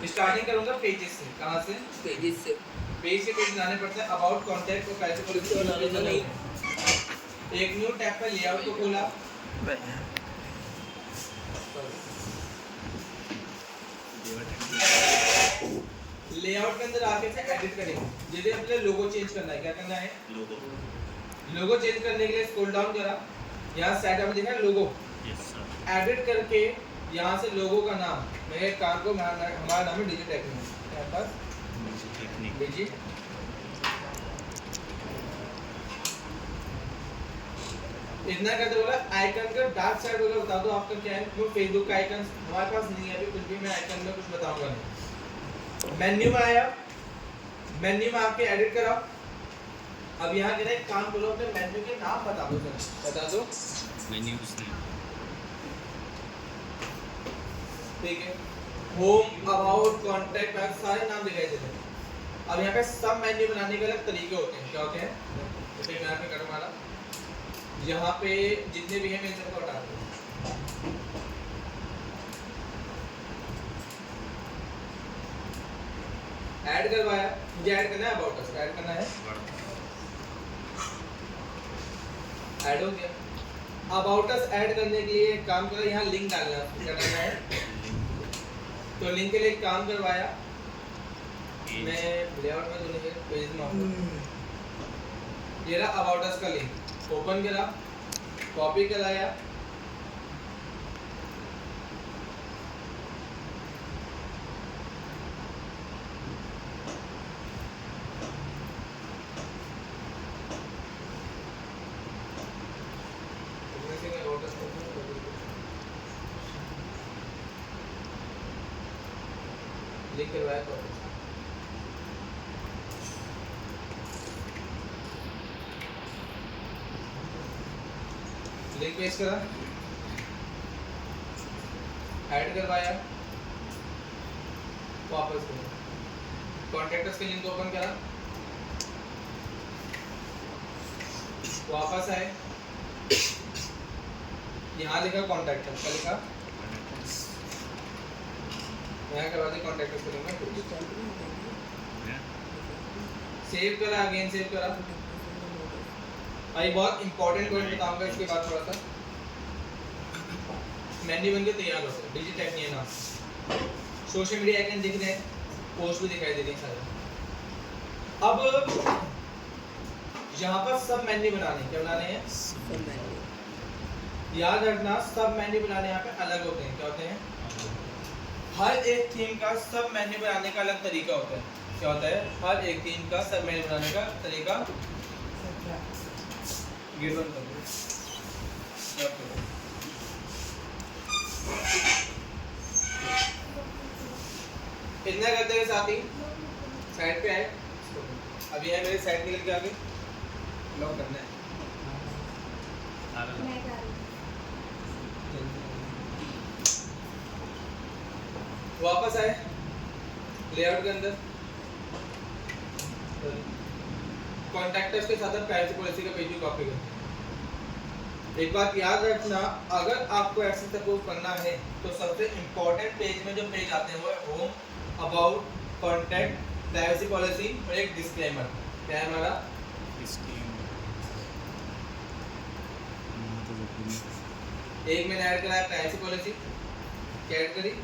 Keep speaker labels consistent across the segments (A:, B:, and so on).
A: Starting करूंगा pages से। कहाँ से?
B: पेजेस से।
A: पेज से पेज बनाने पड़ते हैं। अबाउट, कॉन्टैक्ट और प्राइस पॉलिसी। एक न्यू टैब पर लेआउट को खोला। लेआउट के अंदर आके से एडिट करेंगे। जैसे अपने लोगो चेंज करना है, क्या करना है? लोगो चेंज करने के लिए स्क्रॉल डाउन करा, यहाँ सेटअप दिखा है लोगो। एडिट करके यहाँ से लोगो का नाम, मेरे काम को हमारा नाम है डिजिटेक्निक। यहाँ पर डिजिट इतना करते बोला आइकन का डार्क साइड वाला बता दो आपका क्या है। वो फेसबुक का आइकन हमारे पास नहीं है अभी, कुछ भी मैं आइकन में कुछ बताऊंगा नहीं। मेन्यू में आया, मेन्यू में आके एडिट करा। अब यहाँ के एक काम करो, अपने मेन्यू के नाम बता दो, बता दो
C: मेन्यूज
A: ठीक है। होम, अबाउट, कॉन्टैक्ट, सारे नाम दिखाई देते हैं। अब यहाँ पे सब मेन्यू बनाने के अलग तरीके होते हैं। क्या होते हैं? जैसे मैं यहाँ पे करूँ वाला, यहाँ पे जितने भी हैं मैं सबको हटा दूँ। ऐड करवाया, मुझे ऐड करना है अबाउट अस, ऐड करना है, ऐड हो गया। अबाउट अस ऐड करने के लिए काम करो, यहाँ लिंक डालना है। क्या करना है? तो लिंक के लिए काम करवाया, मैं लेआउट में दोनों पेज में आऊंगा। ये रहा अबाउट अस का लिंक, ओपन करा, कॉपी कराया, लिंक करवाया, कॉपी लिंक पेस्ट करा, ऐड करवाया, वापस करो, कॉन्टैक्ट्स के लिंक ओपन करा, वापस आए, यहाँ लिखा कॉन्टैक्ट्स, क्या लिखा? यहाँ करवा दे कॉन्टैक्ट्स के लिंक में, सेव करा, अगेन सेव करा। भाई बहुत इंपॉर्टेंट पॉइंट बताऊंगा इसके बाद थोड़ा सा। मेन्यू बन के तैयार हो गया, डिजिटेक्निक नाम, सोशल मीडिया आइकन दिख रहे हैं, पोस्ट भी दिखाई दे रही है सारे। अब यहाँ पर सब मेन्यू बनाने, क्या बनाने हैं? सब मेन्यू। याद रखना सब मेन्यू बनाने यहाँ पे अलग होते हैं। क्या होते हैं? हर एक थीम का सब मेन्यू बनाने का अलग तरीका होता है। क्या होता है? हर एक थीम का सब मेन्यू बनाने का तरीका। गेट बंद कर दो। इतना करते हुए साथ ही साइड पे आए। अभी है मेरे साइड निकल के आगे लॉक करना है। वापस आए लेआउट के अंदर, कॉन्टैक्ट्स के साथ प्राइवेसी पॉलिसी का पेज भी कॉपी करना है। एक बात याद रखना, अगर आपको एक्सेस अप्रूव करना है तो सबसे इम्पोर्टेंट पेज में जो पेज आते हैं वो है home, about, contact, privacy policy और एक डिस्क्लेमर। क्या है हमारा? एक मैंने ऐड करा है प्राइवेसी पॉलिसी, क्या ऐड करी?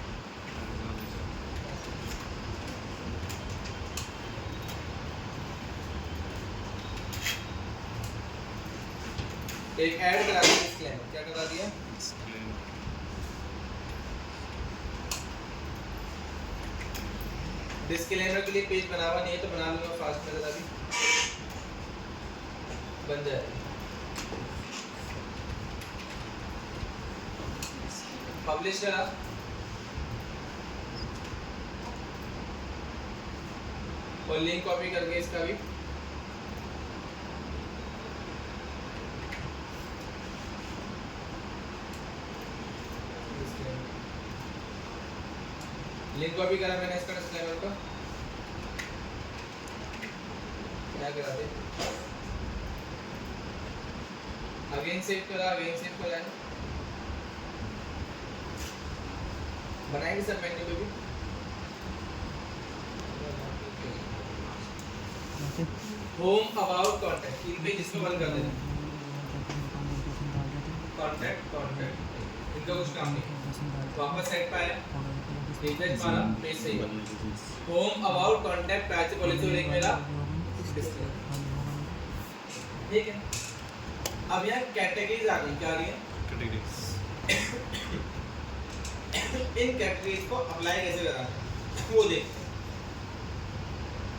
A: एक ऐड करा दिया डिस्क्लेमर, क्या करा दिया? डिस्क्लेमर के लिए पेज बना हुआ नहीं है तो बना लूंगा फास्ट में, अभी बन जाएगा। पब्लिश करा, और लिंक कॉपी करके इसका भी लिंक कॉपी करा मैंने इसका डिस्क्लेमर का, क्या करा दे, अगेन सेव करा, अगेन सेव करा है, बनाएंगे सब मेन्यू पे भी। होम, अबाउट, कॉन्टैक्ट, इन पे जिसको बंद कर देना। कॉन्टैक्ट, कॉन्टैक्ट, इनका कुछ काम नहीं। वापस सेट पे आया, रिफ्रेश मारा, पेज सही है। Home, about, contact, privacy policy और एक मेरा डिस्प्ले। ठीक है, अब यहाँ कैटेगरीज आ गई, क्या आ रही है?
B: कैटेगरीज।
A: इन कैटेगरीज को अप्लाई कैसे करना है वो देखते हैं।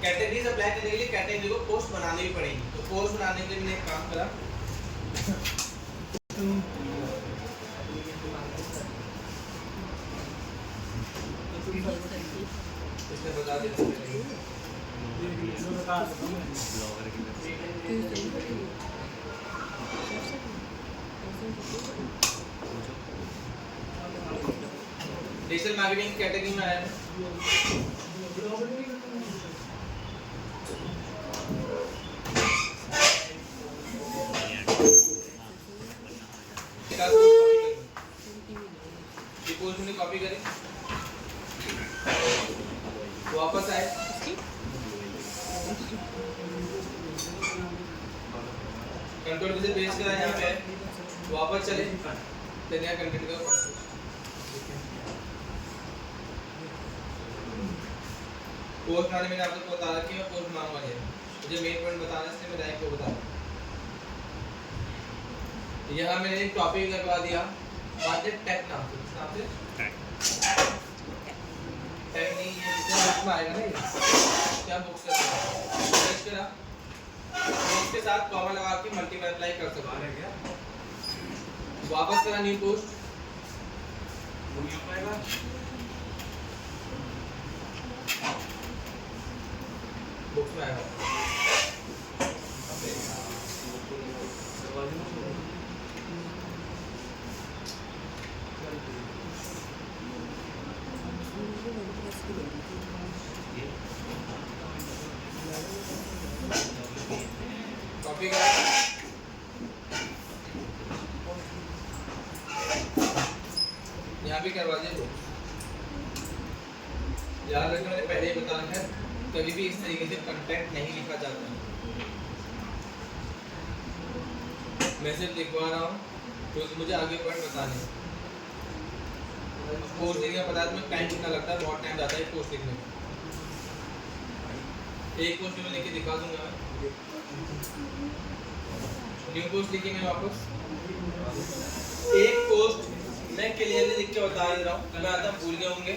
A: कैटेगरीज अप्लाई करने के लिए कैटेगरी को पोस्ट बनानी भी पड़ेगी। तो पोस्ट बनाने के लिए मैंने एक काम करा, इसने बता दिया डिजिटल मार्केटिंग कैटेगरी में आया है। कॉपी करें, वापस आए, कंट्रोल से पेस्ट करा, यहाँ पे वापस चले, तो नया कंटेंट का पोस्ट बनाने मैंने आपको बता रखी है। मैं पोस्ट बनाऊंगा नहीं, मुझे मेन पॉइंट बताना है, इसलिए मैं डायरेक्ट को बता रहा हूँ। यहाँ मैंने एक टॉपिक लगवा दिया, बात है टेक नाम से, किस नाम से? टेक नहीं, ये बुक्स में आएगा ना, ये क्या बुक्स है, सर्च करा, इसके साथ कॉमा लगा के मल्टीप्लाई कर सकते हैं। वापस करा, न्यू पोस्ट, बुक्स में आएगा। कॉपी करा, यहाँ भी करवा दीजिए। याद रखना, मैंने पहले ही बता रखा है, कभी भी इस तरीके से कंटेंट नहीं लिखा जाता। मैं सिर्फ लिखवा रहा हूँ क्योंकि मुझे आगे पॉइंट बताने हैं। पोस्ट लिखने का पता है तुम्हें टाइम कितना लगता है, बहुत टाइम जाता है पोस्ट लिखने में। एक पोस्ट में लिख के दिखा दूंगा मैं। न्यू पोस्ट लिखी मैंने वापस, एक पोस्ट मैं क्लियरली लिख के बता ही रहा हूँ, मैं आता भूल गए होंगे,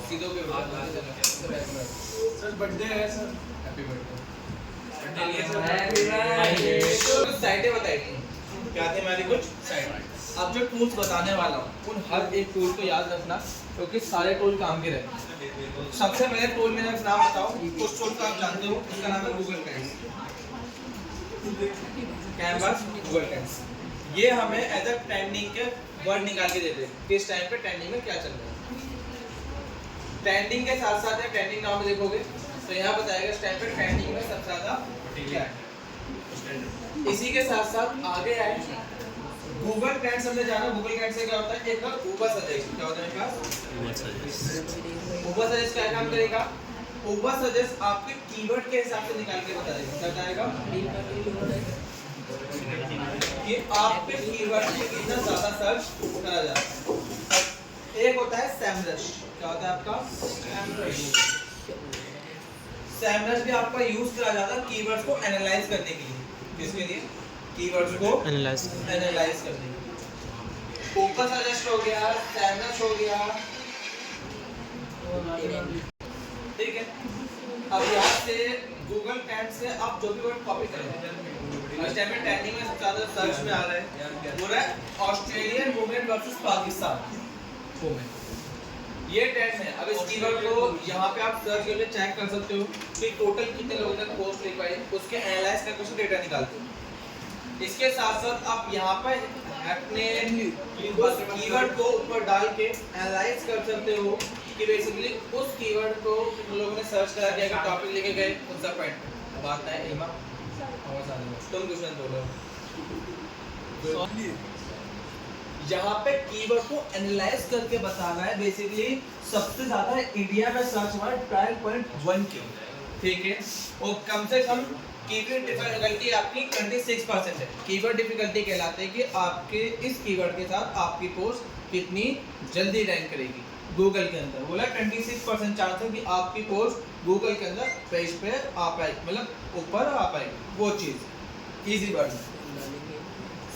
A: सीधो पे बता सर। बर्थडे है सर, हैप्पी बर्थडे। साइटें बताई थी, क्या थे हमारी कुछ साइट। अब जो टूल्स बताने वाला हूँ उन हर एक टूल को याद रखना, क्योंकि सारे टूल काम के रहते हैं। सबसे पहले टूल मेरा नाम बताओ, उस टूल को आप जानते हो, उसका नाम है गूगल कैनवास। गूगल कैनवास ये हमें एज अ ट्रेंडिंग के वर्ड निकाल के देते हैं, किस टाइम पे ट्रेंडिंग में क्या चल रहा है। ट्रेंडिंग के साथ साथ ट्रेंडिंग नाम देखोगे तो यहाँ बताएगा इस टाइम पे ट्रेंडिंग में सबसे ज्यादा क्या है। इसी के साथ साथ आगे आए गूगल ट्रेंड्स, हमने जाना गूगल ट्रेंड्स से क्या होता है, एक ऊबर सजेस्ट। क्या होता है मेरे पास? ऊबर सजेस्ट क्या काम करेगा? ऊबर सजेस्ट आपके कीवर्ड के हिसाब से निकाल के बताएगा। क्या बताएगा कि आपके कीवर्ड पे कितना ज्यादा सर्च करा जाता है। एक होता है सैमरश। क्या होता है आपका? सैमरश भी आपका यूज करा जाता है कीवर्ड्स को एनालाइज करने के लिए। किसके लिए? कीवर्ड्स को एनालाइज करने के लिए। ऊपर सजेस्ट हो गया, सैमरश हो गया, ठीक है। अब यहाँ से गूगल ट्रेंड से आप जो भी वर्ड कॉपी करेंगे, इस टाइम में ट्रेंडिंग में सबसे ज्यादा सर्च में आ रहा है, वो रहा है Australian women versus Pakistan women. ये ट्रेंड है। अब इस कीवर्ड को यहाँ पे आप सर्च करके चेक कर सकते हो कि टोटल कितने लोगों ने पोस्ट लिखवाई, उसके एनालाइज करके उसका डेटा निकालते हो। इसके साथ साथ आप यहाँ पर अपने कीवर्ड को ऊपर डाल के एनालाइज कर सकते हो कि बेसिकली उस कीवर्ड को कितने लोगों ने सर्च करा दिया, अगर टॉपिक लेके गए कौन सा पॉइंट। अब आता है इमा, तुम कुछ नहीं बोलो। यहाँ पे कीवर्ड को एनालाइज करके बताना है। बेसिकली सबसे ज्यादा इंडिया में सर्च हुआ 12.1 के, ठीक है, और कम से कम कीवर्ड डिफिकल्टी आपकी 26% है। कीवर्ड डिफिकल्टी कहलाते हैं कि आपके इस कीवर्ड के साथ आपकी पोस्ट कितनी जल्दी रैंक करेगी गूगल के अंदर। बोला 26% चांस है कि आपकी पोस्ट गूगल के अंदर पेज पे आ पाएगी, मतलब ऊपर आ पाएगी वो चीज़। इजी वर्ड में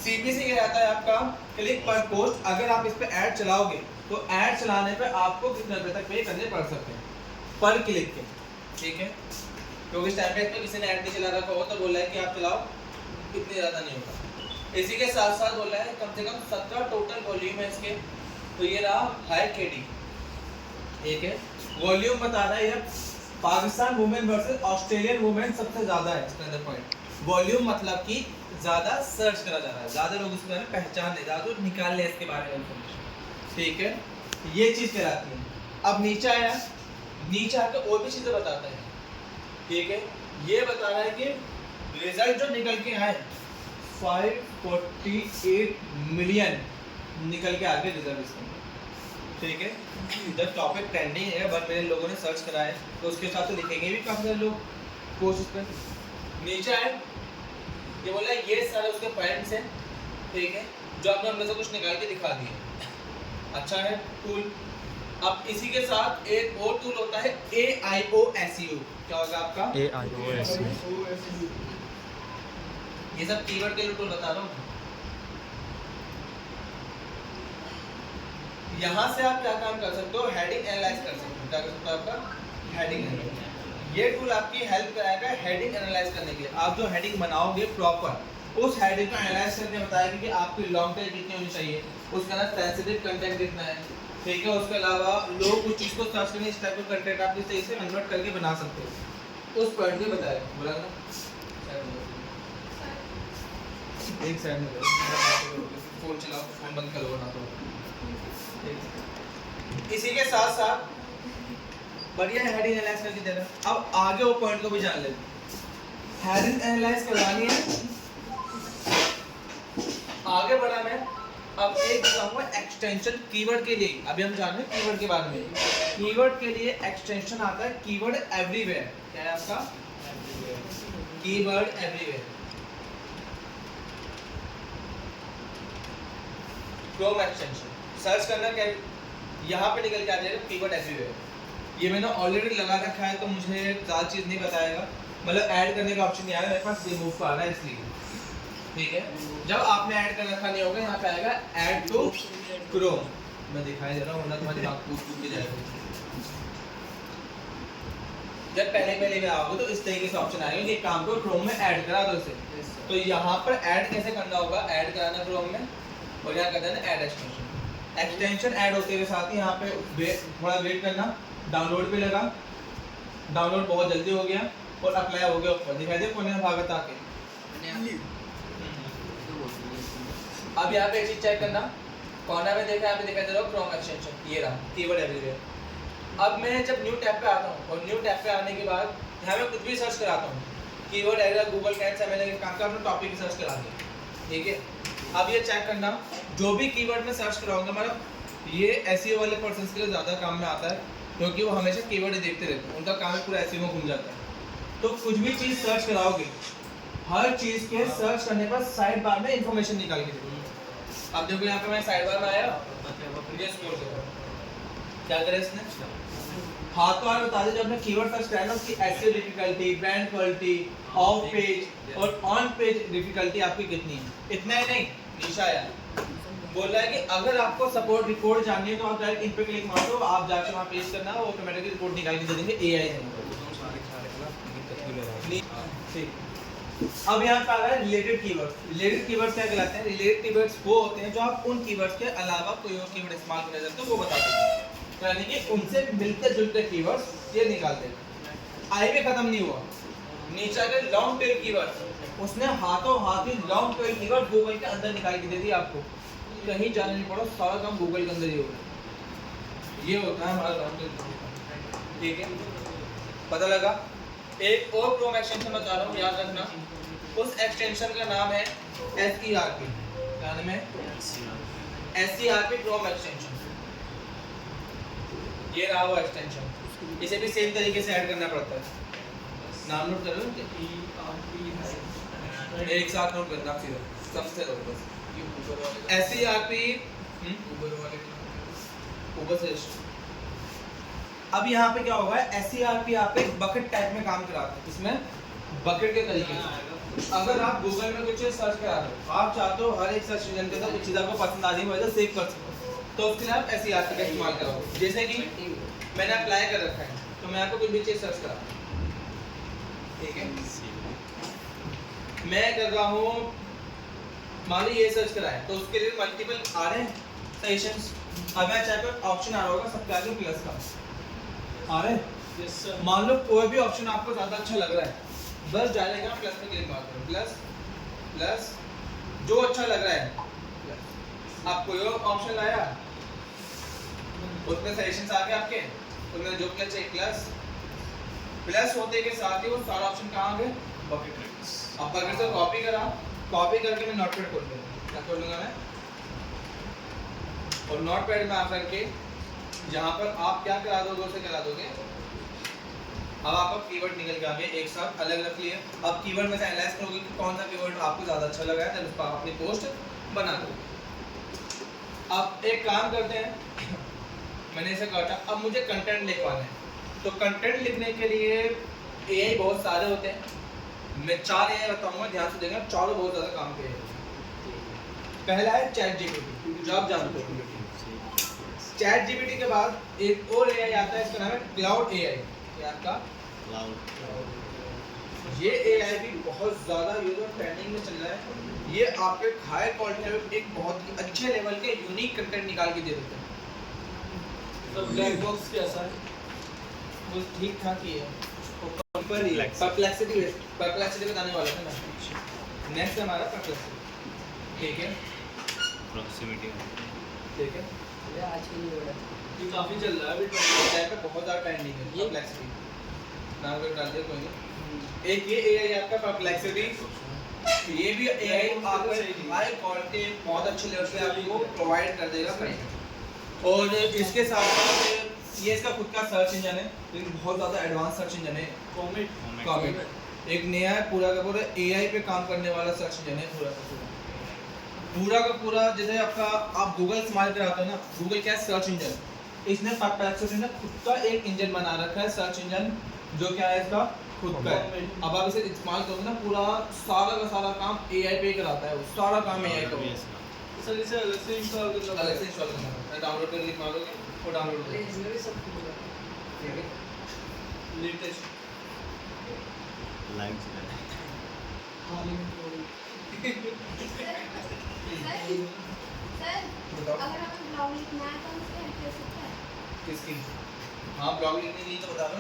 A: CPC कहलाता है आपका क्लिक पर पोस्ट। अगर आप इस पे ऐड चलाओगे तो ऐड चलाने पे आपको कितने रुपए तक पे करने पड़ सकते हैं पर क्लिक के, ठीक है। क्योंकि इस टाइम पे किसी ने ऐड नहीं चला रखा हो तो बोला है कि आप चलाओ, इतने ज़्यादा नहीं होगा। इसी के साथ साथ बोला है कम से कम 17 टोटल वॉल्यूम है इसके। तो ये रहा हाई KD, ठीक है। वॉल्यूम बता रहा है ये Pakistan women versus Australian women सबसे ज़्यादा है इसके अंदर पॉइंट। वॉल्यूम मतलब कि ज़्यादा सर्च करा जा रहा है, ज़्यादा लोग इसके बारे में पहचान ले, ज़्यादा निकाल ले इसके बारे में इन्फॉर्मेशन, ठीक है। ये चीज़ कहलाती है। अब नीचे आया, नीचे आकर और भी चीज़ें बताता है, ठीक है। ये बता रहा है कि रिजल्ट जो निकल के आए 548 मिलियन निकल के आगे रिजल्ट इसके, ठीक है। जब टॉपिक ट्रेंडिंग है बट मेरे लोगों ने सर्च करा है तो उसके हिसाब से लिखेंगे भी काफ़ी सारे लोग पोस्ट पर। नीचे आए, ये बोला ये सारे उसके पॉइंट्स हैं, ठीक है, जो आपने उनमें से कुछ निकाल के दिखा दिए। अच्छा है टूल। अब इसी के साथ एक और टूल होता है AIO SEO। क्या होगा आपका AIO SEO? ये सब कीवर्ड के लिए टूल बता रहा हूँ। यहाँ से आप क्या काम कर सकते हो, हेडिंग एनालाइज कर सकते हो। क्या कर सकते हो, आपका हेडिंग एनालाइज। ये टूल आपकी हेल्प कराएगा हेडिंग एनालाइज करने के लिए। आप जो हेडिंग बनाओगे प्रॉपर, उस हेडिंग को एनालाइज करके बताएगा कि आपकी लॉन्ग टेल कितनी होनी चाहिए, उसका ना सेंसिटिव कंटेंट कितना है, ठीक है। उसके अलावा लोग उस चीज़ को सर्च करने इस टाइप का कंटेंट आप इस तरीके से कन्वर्ट करके बना सकते हो, उस पॉइंट पे बताएगा। बोला ना एक साइड में फोन चलाओ, फोन बंद करो ना तो। इसी के साथ साथ बढ़िया हेडिंग एनालाइज करके दे रहा। अब आगे वो पॉइंट को भी जान लेते। हेडिंग एनालाइज करवानी है, आगे बढ़ा मैं। अब एक बताऊंगा एक्सटेंशन कीवर्ड के लिए। अभी हम जान रहे हैं कीवर्ड के बारे में। कीवर्ड के लिए एक्सटेंशन आता है कीवर्ड एवरीवेयर। क्या है आपका keyword everywhere. Chrome extension search करना क्या, यहाँ पे निकल के आ जाएगा कीवर्ड एवरीवेयर। ये मैंने ऑलरेडी लगा रखा है तो मुझे ज़्यादा चीज़ नहीं बताएगा, मतलब ऐड करने का ऑप्शन नहीं आएगा, मेरे पास रिमूव का आ रहा है इसलिए, ठीक है। जब आपने ऐड कर रखा नहीं होगा यहाँ पे आएगा ऐड टू क्रोम। मैं दिखाई दे रहा हूँ वरना तुम्हारी दिमाग टूट के जाएगा। जब पहले में आओगे तो इस तरीके से ऑप्शन आएगा कि काम को क्रोम में ऐड करा दो इसे। तो यहाँ पर ऐड कैसे करना होगा, ऐड कराना क्रोम में और यहाँ करना है ऐड एक्सटेंशन। एक्सटेंशन ऐड होते के साथ ही यहाँ पे थोड़ा वेट करना, डाउनलोड पे लगा, डाउनलोड बहुत जल्दी हो गया और अप्लाई हो गया ऊपर दिखाई दे कोने में भागत आके। अब यहाँ पे एक चीज चेक करना, कोना में देखा यहाँ पे दिखाई दे रहा क्रोम एक्सटेंशन, ये रहा कीवर्ड एवरीवेयर। अब मैं जब न्यू टैब पे आता हूँ और न्यू टैब पे आने के बाद यहाँ पे कुछ भी सर्च कराता हूँ, कीवर्ड एवरीवेयर गूगल कैट से मैंने काम का अपना टॉपिक सर्च करा दिया, ठीक है। अब ये चेक करना जो भी कीवर्ड में सर्च कराऊंगा, मतलब ये एसईओ वाले पर्सन के लिए ज़्यादा काम में आता है क्योंकि वो हमेशा कीवर्ड देखते रहते हैं, उनका काम पूरा एसईओ में घूम जाता है। तो कुछ भी चीज़ सर्च कराओगे, हर चीज़ के सर्च करने पर साइड बार में इंफॉर्मेशन निकाल के देगी। अब देखो यहाँ पे मैं साइड बार में आया, ये स्क्रॉल करो, क्या करें इसने हाथों हाथ बता दे जो अपने कीवर्ड सर्च कराया ना उसकी SEO difficulty, brand quality, of page और ऑन पेज डिफिकल्टी आपकी कितनी है। इतना ही नहीं, निशा आया बोल रहा है कि अगर आपको सपोर्ट रिपोर्ट जाननी है तो आप डायरेक्ट इन पे क्लिक मार दो, आप जाके वहाँ पेश करना, वो ऑटोमेटिकली रिपोर्ट निकाल के दे देंगे एआई है। अब यहाँ पे आ रहा है रिलेटेड कीवर्ड्स। रिलेटेड कीवर्ड्स क्या कहलाते हैं, रिलेटेड कीवर्ड्स वो होते हैं जो आप उन कीवर्ड्स के अलावा कोई और कीवर्ड इस्तेमाल करना चाहते हो वो बताते हैं, यानी कि उनसे मिलते जुलते कीवर्ड्स ये निकालते हैं। आई भी खत्म नहीं हुआ, नीचे आ गए लॉन्ग टेल कीवर्ड्स, उसने हाथों हाथ ही लॉन्ग टेल कीवर्ड गूगल के अंदर निकाल के दे दी आपको, कहीं जाने नहीं पड़ा, सारा काम गूगल के अंदर ही होगा। ये होता है हमारा लॉन्ग टेल, ठीक है, पता लगा। एक और क्रोम एक्सटेंशन बता रहा हूँ, याद रखना, उस एक्सटेंशन का नाम है SERP। क्या नाम है? SERP Chrome extension. ये रहा वो एक्सटेंशन, इसे भी सेम तरीके से ऐड करना पड़ता है, नाम नोट कर लो एक साथ नोट करना सीधा सबसे लो बस SERP ऊपर से अब यहाँ पे क्या होगा SERP आप एक बकेट टाइप में काम कराते हैं इसमें बकेट के तरीके से अगर आप गूगल में कुछ सर्च करा रहे हो आप चाहते हो हर एक सर्च इंजन के साथ कुछ चीज़ आपको पसंद आ जाए वजह सेव कर सको तो उसके लिए आप SERP का इस्तेमाल करोगे जैसे कि मैंने अप्लाई कर रखा है तो मैं आपको कुछ भी चीज़ सर्च करा ठीक है मैं कर रहा हूँ मान लो ये सर्च करा है तो उसके लिए मल्टीपल आ रहे हैं सजेशंस अब मैं चाहे पर ऑप्शन आ रहा होगा सबके आगे प्लस का आ रहे हैं मान लो कोई भी ऑप्शन आपको ज़्यादा अच्छा लग रहा है बस डालेगा प्लस पे क्लिक मारते हैं प्लस प्लस जो अच्छा लग रहा है आप कोई और ऑप्शन लाया उसमें सजेशंस आ गए आपके उसमें जो क्या चाहिए प्लस प्लस होते के साथ ही वो सारा ऑप्शन कहाँ आ गए बकेट में अब बकेट से कॉपी करा कॉपी करके मैं नोटपैड खोल लूँगा क्या खोल लूँगा मैं और नोटपैड में आकर के जहाँ पर आप क्या करा दोगे उसे करा दोगे अब आपका कीवर्ड निकल के आ गए एक साथ अलग रख लिए अब कीवर्ड में से एनालाइज करोगे कि कौन सा कीवर्ड आपको ज़्यादा अच्छा लगा है तो उस पर आप अपनी पोस्ट बना दो अब एक काम करते हैं मैंने इसे काटा अब मुझे कंटेंट लिखवाना है तो कंटेंट लिखने के लिए AI बहुत सारे होते हैं मैं 4 AI बताऊंगा ध्यान से देखना चारों बहुत ज़्यादा काम के पहला है ChatGPT जो आप जानते हो ChatGPT के बाद एक और AI आता है इसका नाम है क्लाउड AI आपका ये AI भी बहुत ज़्यादा यूज और ट्रेंडिंग में चल रहा है ये आपके हाई क्वालिटी में एक बहुत ही अच्छे लेवल के यूनिक कंटेंट निकाल के दे देते हैं तो ब्लैक बॉक्स कैसा है वो ठीक ठाक ही है परप्लेक्सिटी बताने वाला था मैं नेक्स्ट हमारा परप्लेक्सिटी ठीक है
B: प्रॉक्सिमिटी
A: ठीक है
C: ये आज के लिए बड़ा
A: ये काफ़ी चल रहा है अभी टाइम पे बहुत ज़्यादा ट्रेंडिंग है परप्लेक्सिटी नाम कर डाल दिया कोई नहीं एक ये AI आपका परप्लेक्सिटी ये भी AI आपको हाई क्वालिटी बहुत अच्छे लेवल पे आपको प्रोवाइड कर देगा और इसके साथ साथ ये इसका खुद का सर्च इंजन है लेकिन बहुत ज़्यादा एडवांस सर्च इंजन है कॉमेट एक नया है पूरा का पूरा AI पे काम करने वाला सर्च इंजन है पूरा का पूरा जैसे आपका आप गूगल इस्तेमाल कराते हो ना गूगल क्या सर्च इंजन इसने परप्लेक्सिटी ने खुद का एक इंजन बना रखा है सर्च इंजन जो क्या है इसका खुद का है अब आप इसे इस्तेमाल करोगे ना पूरा सारा का सारा काम AI पे कराता है वो सारा काम AI का सर इसे अलग से इंस्टॉल करना है डाउनलोड करके मारोगे वो डाउनलोड हो जाएगा
C: इसमें भी सब कुछ होगा
A: ठीक है लेटेस्ट
B: लाइव
D: सर अगर हमें ब्लॉग लिखना है तो हम उससे हेल्प ले सकते हैं
A: किसकी हाँ ब्लॉग लिखने की तो बता दो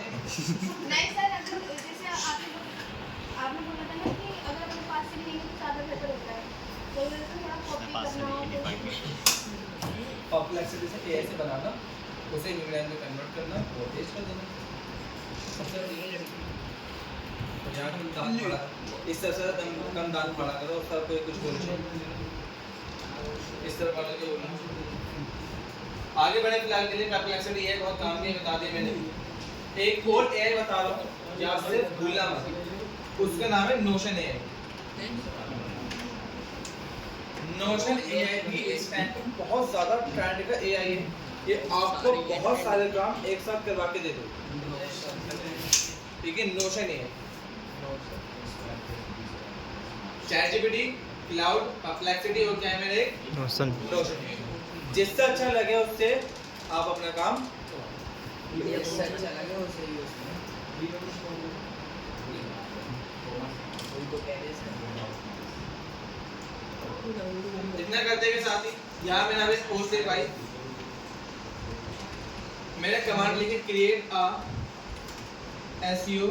D: नहीं सर अगर जैसे आपने बोला था ना कि अगर अपने पास से लिखेंगे तो ज़्यादा बेहतर होता है तो अगर थोड़ा कॉपी करना हो तो
A: परप्लेक्सिटी से AI से बनाना उसे इंग्लैंड में कन्वर्ट करना वो पेस्ट कर देना सबसे बढ़िया लड़की तो यहाँ कम दान पड़ा इस तरह से कम दान पड़ा करो और सर कोई कुछ बोल इस तरह वाले के बोलना आगे बढ़े फिलहाल के लिए परप्लेक्सिटी AI बहुत काम की बता दी मैंने एक और AI बता रहा हूँ यहाँ से भूलना मत उसका नाम है नोशन AI नोशन AI भी इस टाइम पे बहुत ज़्यादा ट्रेंड का AI है ये आपको बहुत सारे काम एक साथ करवा के दे दो ठीक है notion AI ChatGPT cloud perplexity और क्या है मेरे नोशन जिससे अच्छा लगे उससे आप अपना काम
C: ये सच लगे उसे यूज करें वही तो कह रहे हैं
A: इतना करते के साथ ही यहाँ मैंने अभी पोस्ट दे पाई मैंने कमांड लिखी create a SEO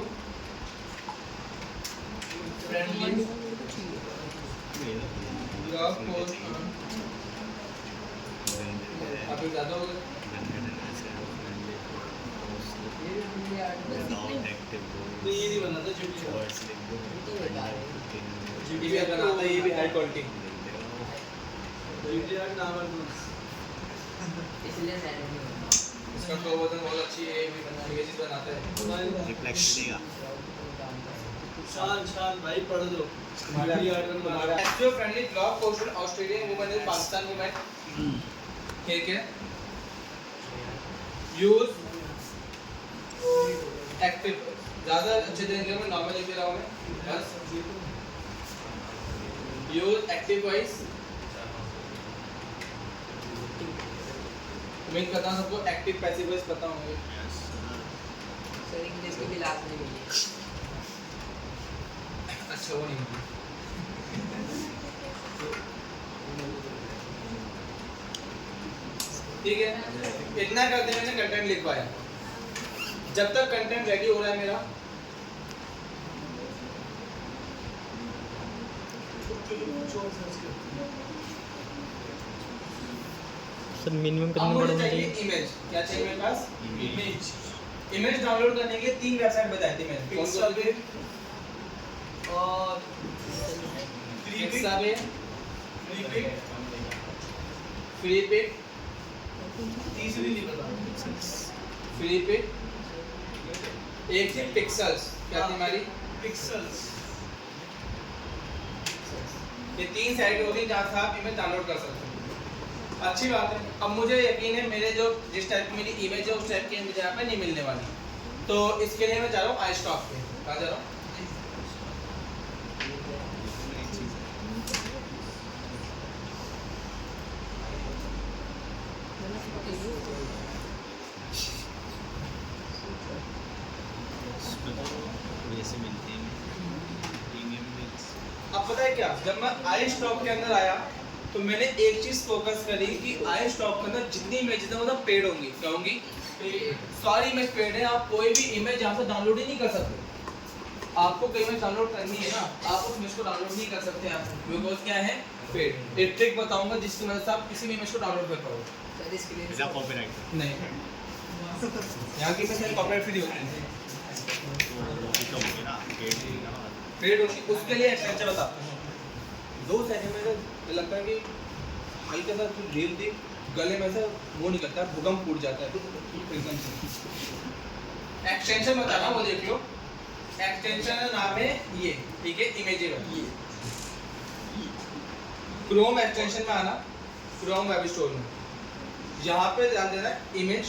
A: friendly blog post अभी ज़्यादा हो गया तो ये नहीं बनाता GTP बनाता है ये भी हाई क्वालिटी
C: इसलिए मैंने नहीं बनाया
A: इसका तो वजन बहुत अच्छी है ये भी बनाता है ये चीज़ बनाता है
B: रिफ्लेक्शन देगा
E: शान भाई पढ़ दो।
A: Actual friendly blog posted Australian woman in Pakistan woman. ठीक है। यूज एक्टिव, ज्यादा अच्छे तरीके में नॉर्मल लिख रहा हूं मैं बस। Use active voice. उम्मीद करता हूं सबको एक्टिव पैसिव वॉइस पता होंगे।
C: सर इंग्लिश की भी लास्ट नहीं मिली।
A: अच्छा वो नहीं ठीक है। इतना करते मैंने कंटेंट लिख पाया। जब तक कंटेंट रेडी हो रहा है मेरा,
F: सर मिनिमम
A: अब
F: कितना
A: मुझे
F: पड़ेगा?
A: चाहिए इमेज। क्या चाहिए मेरे पास?
E: इमेज।
A: इमेज डाउनलोड करने के 3 वेबसाइट बताई थी मैंने। कौन कौन सी?
E: और
A: पिक्साबे,
E: फ्रीपिक,
A: फ्रीपिक,
E: तीसरी नहीं पता।
A: फ्रीपिक, एक थी पिक्सल्स। क्या थी हमारी?
E: पिक्सल्स।
A: ये 3 साइट होगी जहाँ से आप इमेज डाउनलोड कर सकते हो। अच्छी बात है। अब मुझे यकीन है मेरे जो जिस टाइप की मेरी इमेज है उस टाइप की इमेज यहाँ पे नहीं मिलने वाली, तो इसके लिए मैं जा रहा हूँ आई स्टॉक पे। कहाँ जा रहा हूँ?
B: वैसे मिलती है प्रीमियम मिक्स।
A: अब पता है क्या, जब मैं आई स्टॉक के अंदर आया तो मैंने एक चीज फोकस करी कि आई स्टॉक के अंदर जितनी इमेजेस है वो सब पेड होंगी। क्या होंगी? सारी इमेज पेड है। आप कोई भी इमेज यहाँ से डाउनलोड ही नहीं कर सकते। आपको कोई इमेज डाउनलोड करनी है ना, आप उस इमेज को डाउनलोड नहीं कर सकते आप, बिकॉज क्या है? पेड। एक ट्रिक बताऊंगा जिसकी वजह से आप किसी भी इमेज को डाउनलोड कर पाओगे।
C: सर स्क्रीन
B: इसका कॉपीराइट
A: नहीं, यहाँ की इमेज कॉपीराइट फ्री होती है।
B: तो होगी ना
A: पेड होगी, उसके लिए एक्सटेंशन बताता हूँ। 2 सेकंड में लगता है कि हल्का सा कुछ ढील दी गले में से वो निकलता है, भूकंप फूट जाता है एकदम से। एक्सटेंशन बता रहा हूँ, वो देख लो। एक्सटेंशन का नाम है ये, ठीक है, इमेजेबल। क्रोम एक्सटेंशन में आना, क्रोम वेब स्टोर में यहाँ पे ध्यान देना इमेज,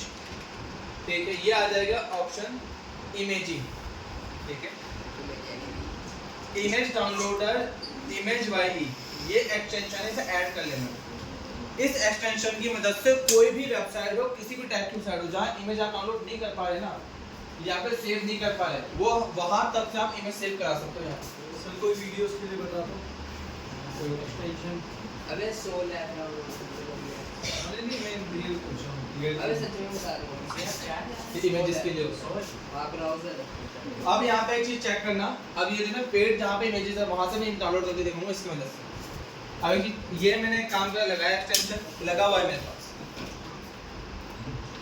A: ठीक है। ये आ जाएगा ऑप्शन इमेजिंग, ठीक है। इमेज डाउनलोडर, इमेज वाई, ये एक्सटेंशन है, इसे ऐड कर लेना। इस एक्सटेंशन की मदद से कोई भी वेबसाइट हो, किसी भी टाइप की वेबसाइट हो जहाँ इमेज आप डाउनलोड नहीं कर पा रहे ना, या फिर सेव नहीं कर पा रहे, वो वहां तक से आप इमेज सेव करा सकते हो। यहाँ
E: सर कोई वीडियोस के लिए बता दो। एक्सटेंशन।
C: अबे सोल ऐप डाउनलोड।
E: अरे नहीं मैं रियल पूछ रहा हूँ।
C: अबे सच में बता रहा हूँ।
A: ये इमेजेस के लिए होता है।
C: हाँ ब्राउज़र।
A: अब यहाँ पे एक चीज चेक करना, अब ये जो ना पेड जहाँ पे इमेजेस है वहां से मैं डाउनलोड करके देखूंगा इसकी मदद से। अब ये मैंने काम कर लगाया, एक्सटेंशन लगा हुआ है मेरे पास।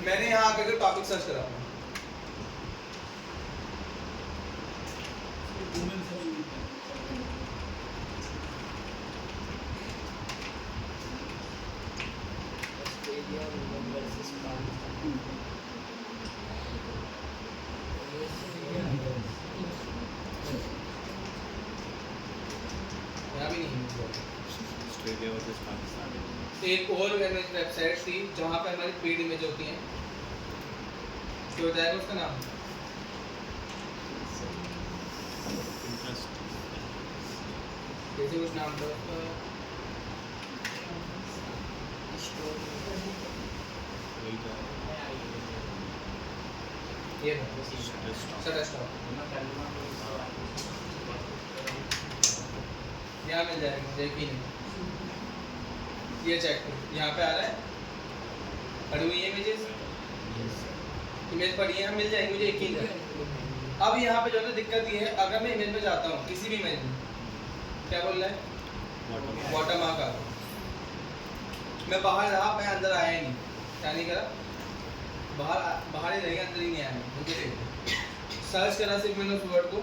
A: मैंने यहाँ आकर टॉपिक सर्च करा,
C: ऑस्ट्रेलिया वुमन वर्सेस पाकिस्तान।
A: यहाँ भी नहीं है।
B: Australia versus Pakistan.
A: एक और वेबसाइट थी जहाँ पे हमारी पेड इमेज होती हैं, क्या हो जाएगा उसका नाम?
B: इंटरेस्ट
A: कैसे कुछ नाम था उसका?
B: वही तो
A: ये
B: Shutterstock।
A: शटरस्टॉक। यहाँ मिल जाएगा, मुझे यकीन है। ये चेक करो, यहाँ पे आ रहा है, पड़ी हुई इमेजेस, इमेज पड़ी है, मिल जाएगी, मुझे यकीन है। अब यहाँ पे जो है ना दिक्कत ये है, अगर मैं इमेज में जाता हूँ, किसी भी इमेज में, क्या बोल रहा है? वाटरमार्क आ रहा है। मैं बाहर रहा, मैं अंदर आया ही नहीं। क्या नहीं करा? बाहर ही रह गया, अंदर ही नहीं आया। मुझे सर्च करा सिर्फ मैंने उस वर्ड को,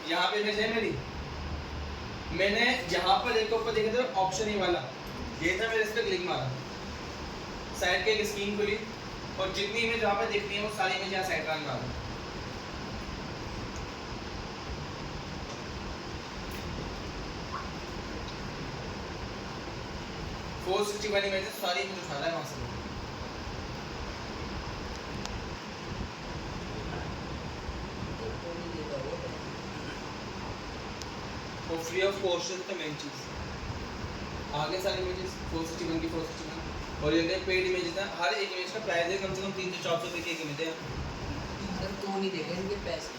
A: यहाँ पे इमेज है मेरी, मैंने यहाँ पर एक ऊपर देखा था ऑप्शन ही वाला, ये था, मैंने इस पर क्लिक मारा, साइड के एक स्क्रीन खुली, और जितनी इमेज वहाँ पे दिखनी है वो सारी इमेज यहाँ सेंटर में आ गई। फोर 61 इमेजेस सारी इमेज उठा रहा है वहाँ से। वो फ्री ऑफ कॉस्ट है मेन चीज। आगे सारी इमेजेस 461 की 461 और ये पेड इमेजेस हैं। हर एक इमेज का प्राइस है कम से कम 300-400 रुपए की एक इमेज है।
C: सर तो नहीं देखे इनके पैसे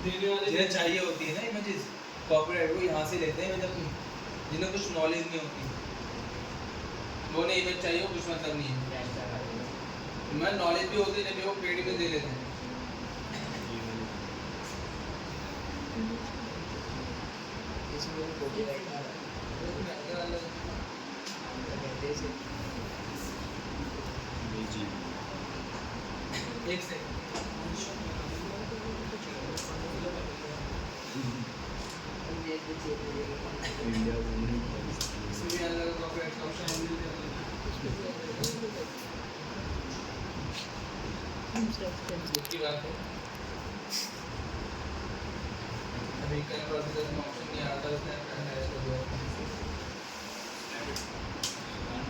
E: देने वाले
A: जिन्हें चाहिए होती है ना इमेजेस कॉपीराइट वो यहाँ से लेते हैं इमेज अपनी, जिन्हें कुछ नॉलेज नहीं होती वो नहीं इमेज चाहिए, वो कुछ मतलब नहीं है। मैं नॉलेज भी होती है जब वो पेड इमेज दे लेते हैं।
C: इसमें कॉपीराइट आ रहा है कहते हैं
B: जी
A: एक सेकंड
B: इंडिया में
A: इसमें भी अलग कॉपीराइट का ऑप्शन मिल जाता है। की बात है अभी कई प्रोसेसर में ऑप्शन नहीं आता उसने हैश कर दिया।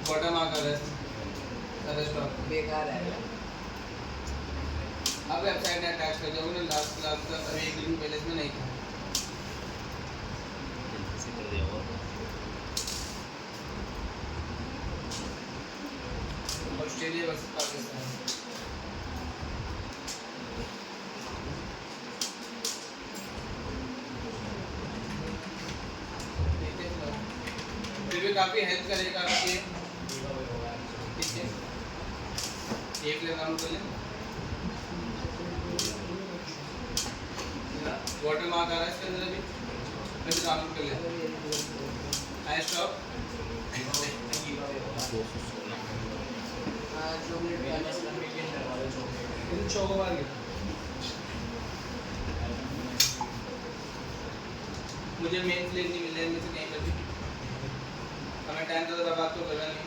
A: बॉटम आ कर है स्टॉप
C: बेकार है।
A: अब वेबसाइट ने अटैच कर दिया। उन्होंने लास्ट क्लास तक अभी एक दिन पहले इसमें नहीं था।
B: से कर दिया और
A: ऑस्ट्रेलिया वर्सेस पाकिस्तान। फिर भी काफ़ी हेल्प करेगा आपके। ठीक है एक ले डाउनलोड कर लें। वाटर मार्क आ रहा है इसके अंदर अभी मैं डाउनलोड कर लें। I stop
C: chocolate
E: in chocobar के
A: मुझे मेन फ्लेग नहीं मिल रहा है इनमें से कहीं पर भी। हमें टाइम तो बर्बाद तो लगा नहीं।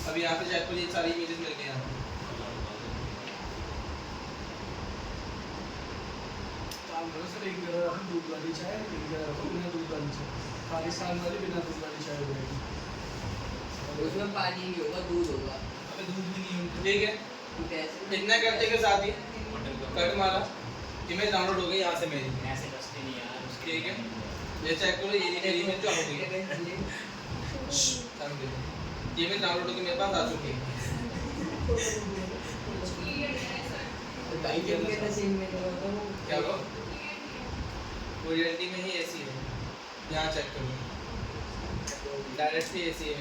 A: अब यहाँ पे शायद मुझे सारी इमेजेस मिल गई हैं।
E: सर एक जगह रखो दूध वाली चाय, एक जगह रखो बिना दूध वाली चाय। पाकिस्तान वाली बिना दूध वाली चाय हो जाएगी।
C: उसमें पानी नहीं होगा, दूध होगा।
E: अबे दूध भी नहीं होता।
A: ठीक है
C: कैसे
A: इतना करते के साथ ही कट मारा इमेज डाउनलोड हो गई यहाँ से मेरी। ठीक है ये चेक करो ये मेरी इमेज जो हो गई। समझे ये इमेज डाउनलोड होकर मेरे पास आ चुकी है।
C: भाई के नसीब में नहीं होता वो।
A: क्या वो रियलिटी में ही ऐसी है। यहाँ चेक करो डायरेक्टली ऐसी है।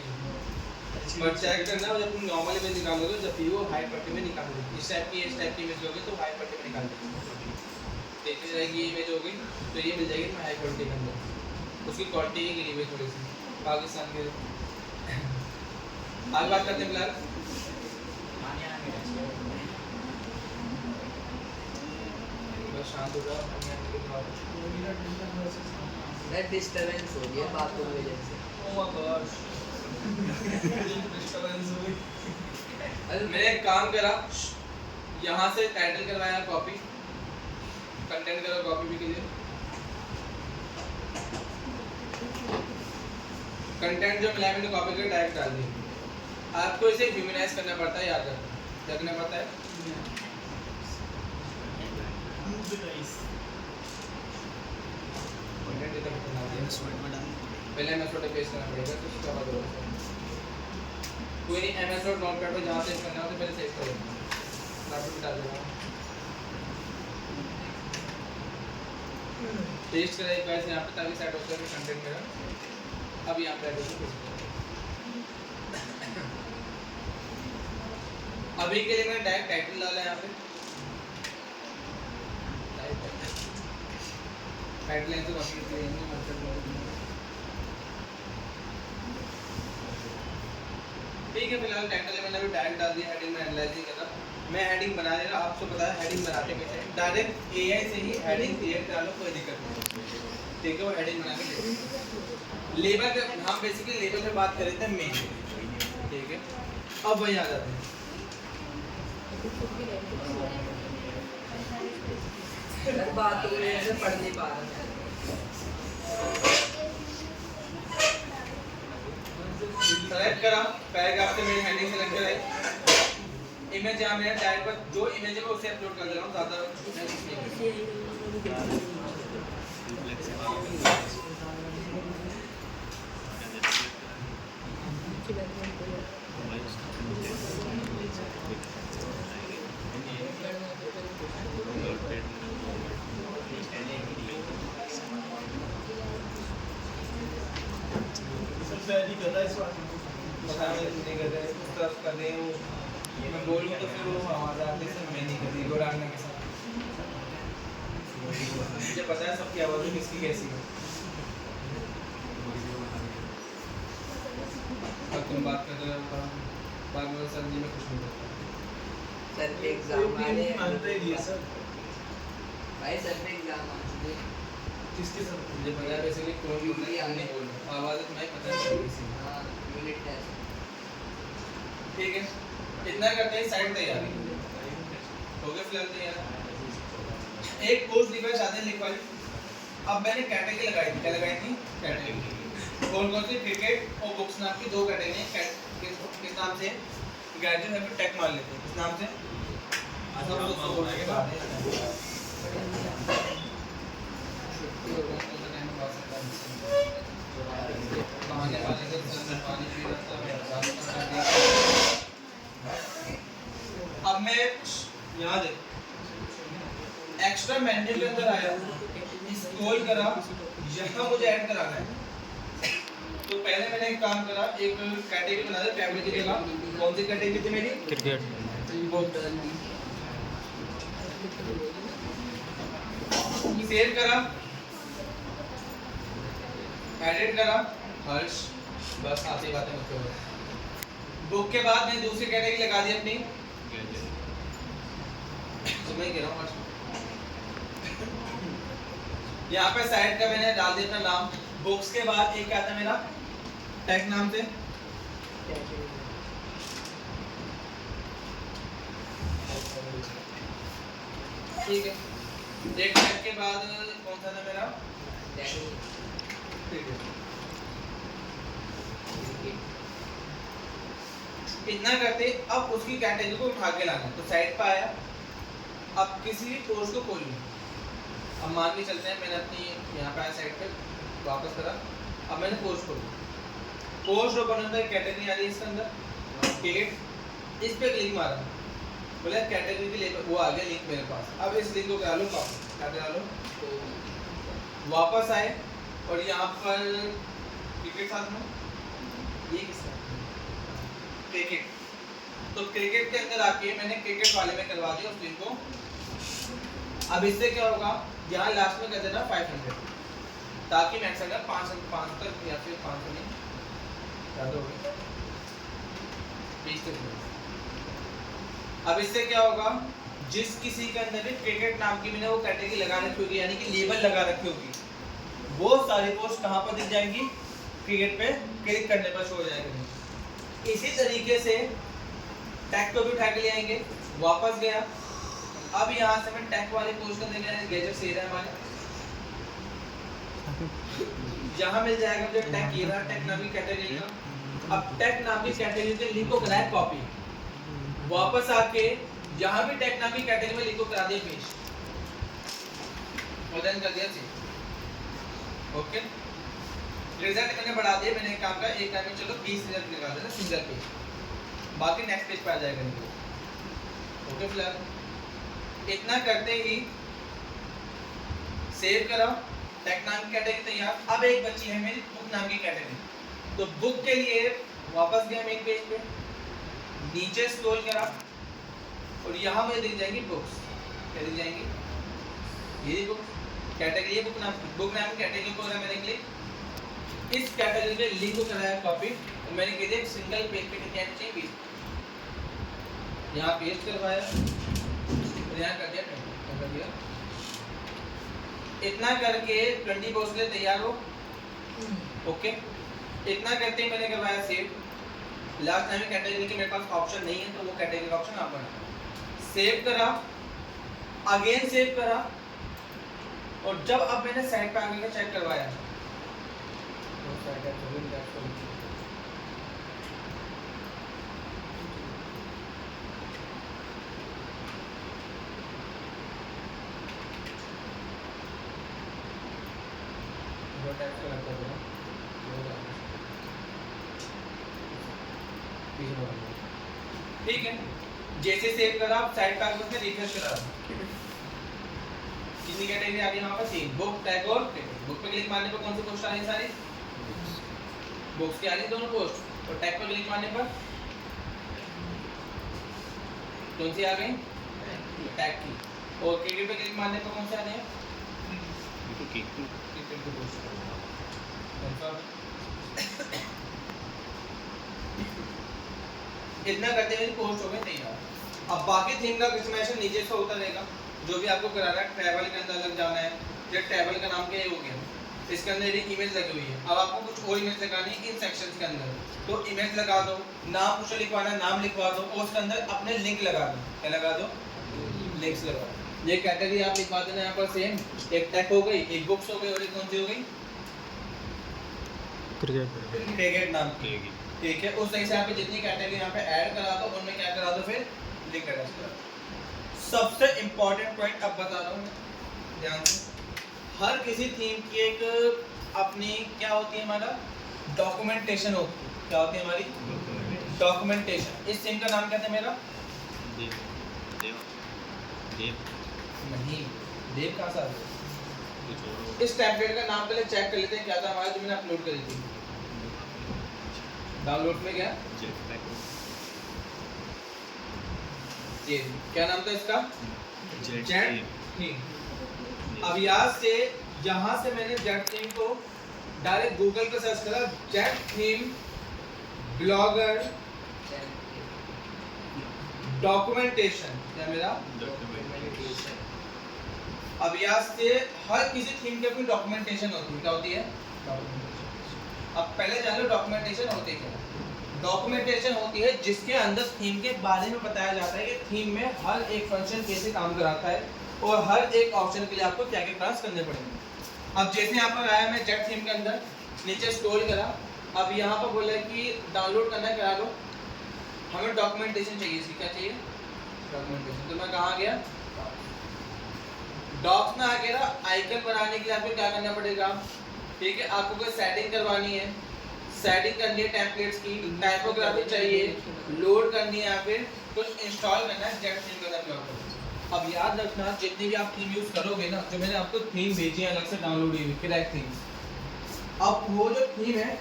A: बट चेक करना जब तुम नॉर्मल इमेज निकालोगे जब भी वो हाई पट्टी में निकालोगे इस टाइप की इमेज लोगे तो हाई पट्टी में निकाल देंगे। देखते जाएगी ये इमेज हो गई तो ये मिल जाएगी तुम्हें हाई क्वालिटी के अंदर। उसकी क्वालिटी ही गिरी हुई थोड़ी सी पाकिस्तान के। आज बात करते हैं फिलहाल बस शांत हो जाओ।
C: नेट डिस्टरबेंस हो रही है बातों की वजह से।
E: ओह माय गॉड डिस्टर्बेंस हो गई।
A: मैंने एक काम करा यहाँ से टाइटल करवाया कॉपी कंटेंट करो कॉपी भी कीजिए। कंटेंट जो मिला मैंने कॉपी करके डायरेक्ट डाल दिया। आपको इसे ह्यूमनाइज करना पड़ता है याद रखना पड़ता है। कंटेंट इधर पहले मैं छोटे पेस्ट करना पड़ेगा तो उसका बाद होगा। कोई नहीं एमएस वर्ड नोटपैड पे जहाँ सेव करना हो तो पहले सेव करो। लैपटॉप डाल देना पेस्ट करा एक बार यहाँ पे ताकि सेट हो जाए कंटेंट मेरा। अब यहाँ पे ऐड हो अभी के लिए मैंने डायरेक्ट टाइटल डाला है यहाँ पे। टाइटल लाइन तो कंप्लीट करेंगे मतलब ठीक है। फिलहाल टाइटल मैंने अभी डायरेक्ट डाल दिया। हेडिंग में एनालाइज नहीं करना मैं हेडिंग बना देगा। आपको पता है हेडिंग बनाते कैसे डायरेक्ट एआई से ही हेडिंग क्रिएट कर लो कोई दिक्कत नहीं। ठीक है वो हेडिंग बना के दे लेबल पे हम बेसिकली लेबल पे बात कर रहे थे मेन, ठीक है। अब वही आ जाते हैं।
C: बात हो रही है, पढ़ नहीं पा रहा।
A: सेलेक्ट करा पैराग्राफ से मेरी हेडिंग सेलेक्ट कराई, इमेज यहाँ मेरा टाइप पर जो इमेज है मैं उसे अपलोड कर दे रहा हूँ, ज़्यादा
E: नहीं कर रहा है इस बात में।
A: पता नहीं कर रहे उस तरफ कर रहे हूँ, मैं बोलूँ तो फिर वो आवाज़ आती है, मैं नहीं कर रही वो डालने के साथ। मुझे पता है सबकी आवाज़ किसकी कैसी है। अब तुम बात कर रहे हो बाद में सर जी में कुछ नहीं करता।
C: सर पे एग्जाम आ रहे हैं,
E: मानते ही नहीं है सर।
C: भाई सर पे एग्जाम आ चुके हैं।
E: किसके सर?
A: मुझे पता है बेसिकली कौन बोल रहा है, हम नहीं बोल रहे, आवाज़ तुम्हें पता है किसी की।
C: हाँ, यूनिट टेस्ट।
A: ठीक है, इतना करते हैं, साइड तैयार हो गया, फिलहाल तैयार। एक पोस्ट लिखा चाहते हैं लिखवाई। अब मैंने कैटेगरी लगाई थी, क्या लगाई थी? कैटेगरी। कौन कौन सी? क्रिकेट और बुक्स नाम की दो कैटेगरी हैं। किस नाम से? गैजेट है, फिर टेक मान लेते हैं। किस नाम से? अच्छा वो तो बोलने के बाद पानी वाले के अंदर पानी पी रहा था। अब मैं यहाँ देख एक्स्ट्रा मेन्यू के अंदर आया, स्क्रॉल करा, यहाँ मुझे ऐड कराना है। तो पहले मैंने एक काम करा, एक कैटेगरी बना दी फैमिली की जगह। कौन सी कैटेगरी थी मेरी?
F: क्रिकेट।
A: सेव करा, एडिट करा, हर्ष, बस आती बातें मत करो। बुक के बाद मैंने दूसरी कैटेगरी लगा दी अपनी, तो मैं कह रहा हूँ हर्ष। यहाँ पे साइट का मैंने डाल दिया अपना नाम। बुक्स के बाद एक क्या था मेरा? टैग नाम से। ठीक है, एक टैग के बाद कौन सा था मेरा? ठीक है, इतना करते अब उसकी कैटेगरी को उठा के लाना। तो साइट पर आया, अब किसी भी पोस्ट को खोलूँ। अब मान के चलते हैं मैंने अपनी यहाँ पे आया साइट पे, वापस करा, अब मैंने पोस्ट खोली। पोस्ट ओपन होता है, कैटेगरी आ रही है इसके अंदर, क्रिकेट। इस पे क्लिक मारा, बोला कैटेगरी के लिए वो आ गया लिंक मेरे पास। अब इस लिंक को करा लो कॉपी, क्या करा लो, वापस आए और यहाँ पर क्रिकेट साथ में, ये किसका? क्रिकेट। तो क्रिकेट के अंदर आके मैंने क्रिकेट वाले में करवा दिया उस लिंक को। अब इससे क्या होगा, यहाँ लास्ट में कर देना 500, ताकि मैक्स अगर 500 तक या फिर 500 नहीं ज़्यादा हो गया 20 तक। अब इससे क्या होगा, जिस किसी के अंदर भी क्रिकेट नाम की मैंने वो कैटेगरी लगा रखी होगी, यानी कि लेबल लगा रखी होगी, वो सारी पोस्ट कहाँ पर दिख जाएंगी? क्रिकेट पे क्लिक करने पर शो हो जाएगी। इसी तरीके से टैग को भी उठा के ले आएंगे। वापस गया, अब यहाँ से मैं टैग वाले पोस्ट कर देंगे, गैजेट से है हमारे यहाँ मिल जाएगा मुझे टैग, ये रहा टैग नाम की कैटेगरी का। अब टैग नाम की कैटेगरी के लिंक को कराए कॉपी, वापस आके जहाँ भी टैग नाम की कैटेगरी में लिंक को करा दिया पेस्ट, और देन कर दिया सेव। ओके, रिजल्ट मैंने बढ़ा दिया। मैंने काम का एक टाइम में चलो 20 रिजल्ट निकाल देना सिंगल पेज, बाकी नेक्स्ट पेज पे आ जाएगा। ओके, फिलहाल इतना करते ही सेव करा, टैग नाम की कैटेगरी तैयार। अब एक बची है मेरी बुक नाम की कैटेगरी। तो बुक के लिए वापस गया मेन पेज पे, नीचे स्क्रॉल करा और यहाँ मुझे दिख जाएंगी बुक्स। क्या दिख जाएंगी? ये बुक कैटेगरी, बुक नाम की कैटेगरी को अगर मैंने क्लिक, इस कैटेगरी के लिंक को कराया कॉपी, तो मैंने कह दिया एक सिंगल पेज पे कितने आने चाहिए? 20। यहाँ पेस्ट करवाया और यहाँ कर दिया 20 कर दिया। इतना करके 20 बॉक्स के लिए तैयार हो। ओके, इतना करते ही मैंने करवाया सेव। लास्ट टाइम कैटेगरी के मेरे पास ऑप्शन नहीं है तो वो कैटेगरी का ऑप्शन आप बना सेव करा, अगेन सेव करा, और जब अब मैंने साइड पे आगे चेक करवाया तो साइड पे ठीक है, जैसे सेव करा आप साइड पे आगे रिफ्रेश करा, कितनी कैटेगरी आ गई वहां पर? 3, बुक, टैग और क्रिकेट। बुक पे क्लिक मारने पर कौन सी पोस्ट आ रही है? सारी बुक्स की आ रही दोनों पोस्ट, और टैग पर क्लिक मारने पर कौन सी आ गई? टैग की। और क्रिकेट पे क्लिक मारने पर कौन सी आ रही है? क्रिकेट की पोस्ट। इतना करते हुए पोस्ट हो गए तैयार। अब बाकी थीम का कस्टमाइजेशन नीचे से होता रहेगा, जो भी आपको कराना है। ट्रैवल के अंदर लग जाना है, या ट्रैवल का नाम क्या हो गया, इसके अंदर एक इमेज लगी हुई है। अब आपको कुछ और इमेज लगानी है इन सेक्शंस के अंदर, तो इमेज लगा दो, नाम कुछ लिखवाना है नाम लिखवा दो, और उसके अंदर अपने लिंक लगा दो। क्या लगा दो? लिंक्स लगा दो। ये कैटेगरी आप लिखवा देना यहाँ पर सेम, एक टैग हो गई, एक बुक्स हो गई, और एक कौन सी हो गई? क्रिकेट नाम की। ठीक है, उस हिसाब से जितनी कैटेगरी यहाँ पे ऐड करा दो, उनमें क्या करा दो? फिर लिंक अटैच करा दो। सबसे इंपॉर्टेंट पॉइंट अब बता रहा हूँ, ध्यान से। हर किसी थीम की एक अपनी क्या होती है? हमारा डॉक्यूमेंटेशन होती है। क्या होती है हमारी? डॉक्यूमेंटेशन। इस थीम का नाम क्या था मेरा? नहीं, देव कहाँ से आ गया? इस टेम्पलेट का नाम पहले चेक कर लेते हैं क्या था हमारा, जो मैंने अपलोड करी थी डाउनलोड में। क्या ये क्या नाम था इसका? Jet theme. अब यहाँ से यहाँ से मैंने जेट थीम को डायरेक्ट गूगल पे सर्च करा, जेट थीम ब्लॉगर डॉक्यूमेंटेशन। क्या मेरा?
C: डॉक्यूमेंटेशन।
A: अब यहाँ से हर किसी थीम की अपनी डॉक्यूमेंटेशन होती है। क्या होती है? डॉक्यूमेंटेशन। अब पहले जान लो डॉक्यूमेंटेशन होती है क्या। डॉक्यूमेंटेशन होती है जिसके अंदर थीम के बारे में बताया जाता है कि थीम में हर एक फंक्शन कैसे काम कराता है, और हर एक ऑप्शन के लिए आपको क्या क्या टास्क करने पड़ेंगे। अब जैसे यहाँ पर आया मैं जेट थीम के अंदर, नीचे स्क्रॉल करा, अब यहाँ पर बोला कि डाउनलोड करना है, करा लो। हमें डॉक्यूमेंटेशन चाहिए, इसकी क्या चाहिए? डॉक्यूमेंटेशन। तो मैं कहाँ गया? डॉक्स में आ गया। आइकन बनाने के लिए आपको क्या करना पड़ेगा? ठीक है, आपको कोई सेटिंग करवानी है, सेटिंग करनी है टेम्पलेट्स की, टाइपोग्राफी चाहिए, लोड करनी है, या फिर कुछ इंस्टॉल करना है जेट थीम के अंदर। अब याद रखना, जितनी भी आप थीम यूज करोगे ना, जो मैंने आपको थीम भेजी है अलग से डाउनलोड हुई क्रैक थीम, अब वो जो थीम है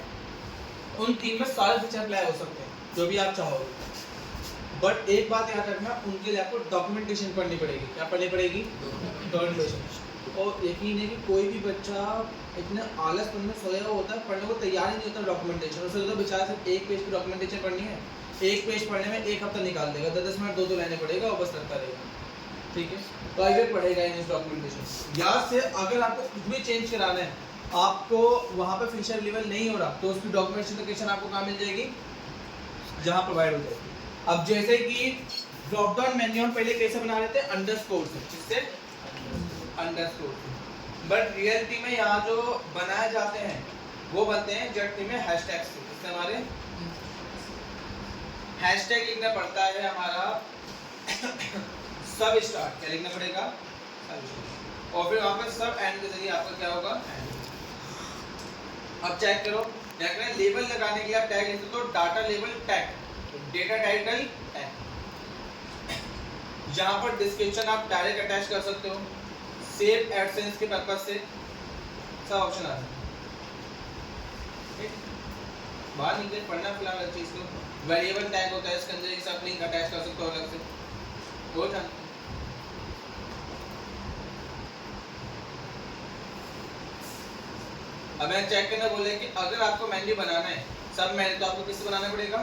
A: उन थीम में सारे फीचर अप्लाई हो सकते हैं जो भी आप चाहोगे, बट एक बात याद रखना, उनके लिए आपको डॉक्यूमेंटेशन पढ़नी पड़ेगी। क्या पढ़नी पड़ेगी? डॉक्यूमेंटेशन। और यकीन है कि कोई भी बच्चा इतने आलसपन में सोया हुआ होता है, पढ़ने को तैयार ही नहीं होता डॉक्यूमेंटेशन। उसे तो बेचारा सिर्फ एक पेज की डॉक्यूमेंटेशन पढ़नी है, एक पेज पढ़ने में एक हफ्ता निकाल देगा, 10 मिनट 2 लाइनें पढ़ेगा और बस करता रहेगा। ठीक है, प्राइवेट पढ़ेगा इन डॉक्यूमेंटेशन। याद से अगर आपको कुछ भी चेंज कराना है, आपको वहाँ पे फीचर लेवल नहीं हो रहा, तो उसकी डॉक्यूमेंटेशन आपको कहाँ मिल जाएगी? जहाँ प्रोवाइड हो जाएगी। अब जैसे कि ड्रॉप डाउन मेन्यू हम पहले कैसे बना रहे थे? अंडरस्कोर से। किससे? अंडरस्कोर से। बट रियलिटी में यहाँ जो बनाए जाते हैं वो बनते हैं जेट थीम में हैशटैग से। इससे हमारे हैशटैग लिखना पड़ता है हमारा सब स्टार्ट। क्या लिखना पड़ेगा? सब स्टार्ट। और फिर वहाँ पे सब एंड के जरिए आपका क्या होगा? अब चेक करो, क्या करें? लेबल लगाने के लिए आप टैग लिखते तो data label tag, data title tag. यहाँ पर डिस्क्रिप्शन आप डायरेक्ट अटैच कर सकते हो, सेव एडसेंस के पर्पज से सब ऑप्शन आ जाए। बाहर निकले पढ़ना फिलहाल हर चीज को। वेरिएबल टैग होता है, इसके अंदर एक सब लिंक अटैच कर सकते हो अलग से, हो जाता है। अब मैं चेक करना बोले कि अगर आपको मेन्यू बनाना है, सब मेन्यू, तो आपको किससे बनाना पड़ेगा?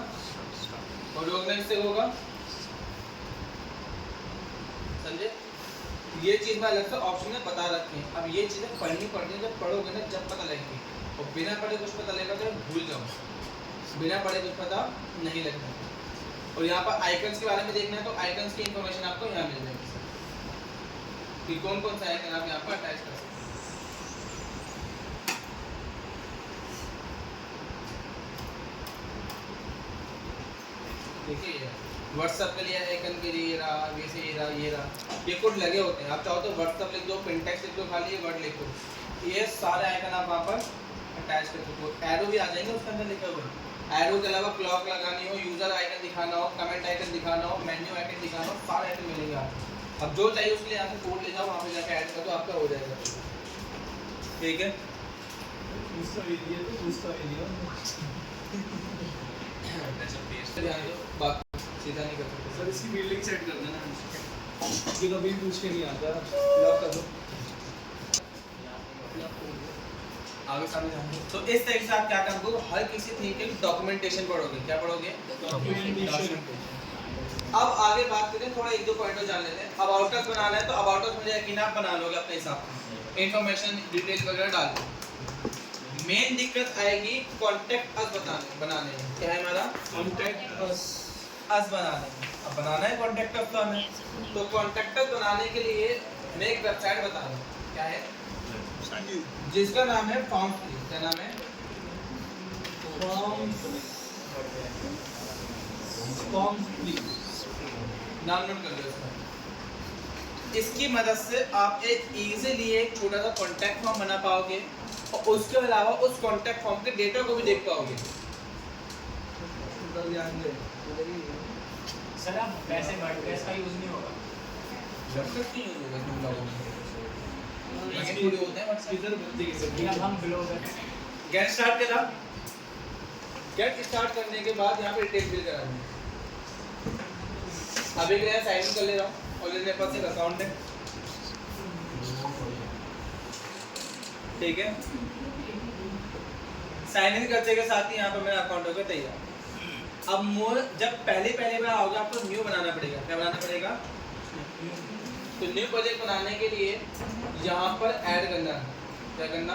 A: और ऑर्गेनाइज से होगा। समझे? ये चीज मैं अलग से ऑप्शन में बता रखी है। अब ये चीजें पढ़नी पड़ती है, जब पढ़ोगे ना जब पता लगेगी। और बिना पढ़े कुछ पता लगेगा तो भूल जाओ, बिना पढ़े कुछ पता नहीं लगता। और यहाँ पर आइकन्स के बारे में देखना है तो आइकन्स की इंफॉर्मेशन आपको यहाँ मिल जाएगी कि कौन कौन सा आइकन आप यहाँ पर अटैच कर सकते हैं। देखिए व्हाट्सएप के लिए आइकन के लिए रहा, वैसे ये रहा, ये कोड लगे होते हैं। आप चाहो तो व्हाट्सएप लिख दो, पिनटेक्स्ट लिख दो, खाली ये वर्ड लिखो, ये सारे आइकन आप वहाँ पर अटैच कर सकते हो। एरो भी आ जाएंगे उसके अंदर लिखे हुए। एरो के अलावा क्लॉक लगानी हो, यूजर आइकन दिखाना हो, कमेंट आइकन दिखाना हो, मेन्यू आइकन दिखाना हो, सारे आइकन मिलेंगे आपको। अब जो चाहिए उसके लिए यहाँ से कोड ले जाओ, वहाँ पे जाकर ऐड कर दो, आपका हो जाएगा। ठीक है, ध्यान दो, बात सीधा नहीं कर सकते।
E: सर इसकी बिल्डिंग सेट कर देना, ये कभी पूछ के नहीं आता, लॉक कर दो।
A: आगे सामने जाएंगे तो इस तरीके से आप क्या काम करोगे, हर किसी थिंग के डॉक्यूमेंटेशन पढ़ोगे। क्या पढ़ोगे? डॉक्यूमेंटेशन। अब आगे बात करें, थोड़ा एक दो पॉइंट जान लेते हैं। अब आउटर्स बनाना है तो अब आउटर्स मुझे यकीन आप बना लोगे अपने हिसाब से, इंफॉर्मेशन डिटेल वगैरह डाल के। मेन दिक्कत आएगी कॉन्टैक्ट अस बनाने में। क्या है हमारा?
E: कॉन्टैक्ट
A: अस बनाने में। अब बनाना है कॉन्टैक्ट अस तो हमें, तो कॉन्टैक्ट अस बनाने के लिए मैं एक वेबसाइट बता रहा हूँ। क्या है? जिसका नाम है फॉर्म्सली। क्या नाम है? फॉर्म्सली। नाम नोट कर लो इसका। इसकी मदद से आप एक इजीली एक छोटा सा कॉन्टैक्ट फॉर्म बना पाओगे और उसके अलावा उस कॉन्टैक्ट फॉर्म के डेटा को भी देख पाओगे।
C: सर आप वैसे वर्डप्रेस का यूज नहीं होगा?
A: वर्डप्रेस क्यों यूज होगा तुम लोगों में? थोड़ी होते हैं
E: इधर बंदी के
C: ये अब हम ब्लॉगर
A: गेट स्टार्ट करा। गेट स्टार्ट करने के बाद यहाँ पे डिटेल फिल करानी है। अभी के लिए साइन इन कर ले रहा हूँ, ऑलरेडी मेरे पास एक अकाउंट है। ठीक है, साइन इन करने के साथ ही यहाँ पे मेरा अकाउंट होगा तैयार। अब मोर जब पहले बार आओगे आपको न्यू बनाना पड़ेगा। क्या बनाना पड़ेगा? तो न्यू प्रोजेक्ट बनाने के लिए यहाँ पर ऐड करना है। क्या करना?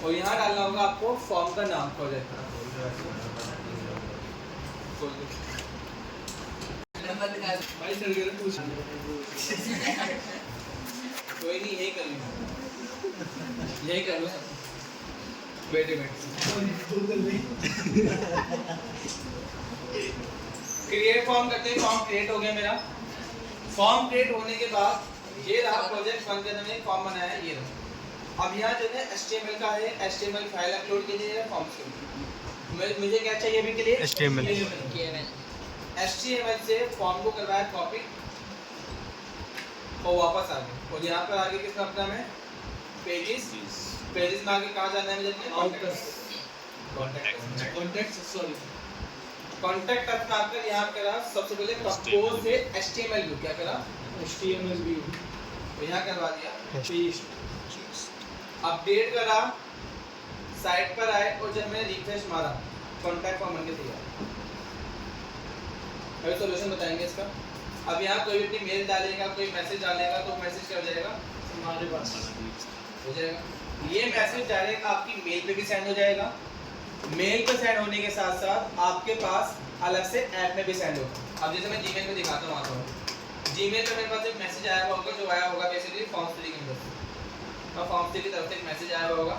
A: और यहाँ डालना होगा आपको फॉर्म का नाम प्रोजेक्ट का।
E: भाई चल गया पूछ।
A: कोई नहीं, यही कर लो, यही कर लो। बैठे क्रिएट फॉर्म करते हैं। फॉर्म क्रिएट हो गया मेरा। फॉर्म क्रिएट होने के बाद ये रहा प्रोजेक्ट वन के अंदर मैंने फॉर्म बनाया है, ये रहा। अब यहाँ जो है HTML का है, HTML फाइल अपलोड के लिए फॉर्म्स के लिए मुझे क्या चाहिए अभी के लिए? HTML से फॉर्म को करवाया कॉपी और वापस आ गए। और यहाँ पर आगे किसमें अपना में पेजेस में आगे कहाँ जाना है मुझे? कॉन्टैक्ट अस में आकर यहाँ करा सबसे पहले कंपोज से HTML व्यू। क्या करा?
E: HTML व्यू
A: तो यहाँ करवा दिया।
E: पेस्ट
A: अपडेट करा, साइट पर आए और जब मैंने रिफ्रेश मारा कॉन्टैक्ट फॉर्म बन के तैयार। अभी सॉल्यूशन बताएंगे इसका। अब यहाँ कोई भी अपनी मेल डालेगा, कोई मैसेज डालेगा तो मैसेज क्या हो जाएगा?
E: हमारे पास
A: हो जाएगा। ये मैसेज डायरेक्ट आपकी मेल पे भी सेंड हो जाएगा। मेल पे सेंड होने के साथ साथ आपके पास अलग से ऐप में भी सेंड होगा। अब जैसे मैं जीमेल में दिखाता हूँ, आता हूँ जीमेल पे मेरे पास एक मैसेज आया हुआ होगा, जो आया होगा बेसिकली फॉर्म्सली के अंदर से। और फॉर्म्सली की तरफ से एक मैसेज आया हुआ होगा,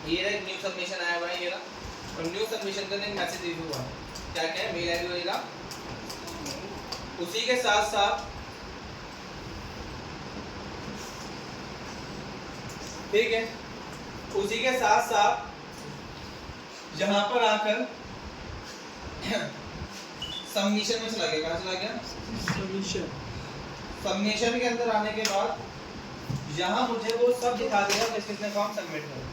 A: ये रहा, एक न्यू सबमिशन आया हुआ है, ये रहा। और न्यू सबमिशन का एक मैसेज रिसीव हुआ है। क्या क्या है? मेल आईडी होगा। उसी के साथ साथ ठीक है, उसी के साथ साथ यहाँ पर आकर सबमिशन में चला गया। कहाँ चला गया? सबमिशन के अंदर आने के बाद यहाँ मुझे वो सब दिखा देगा किस किसने फॉर्म सबमिट किया।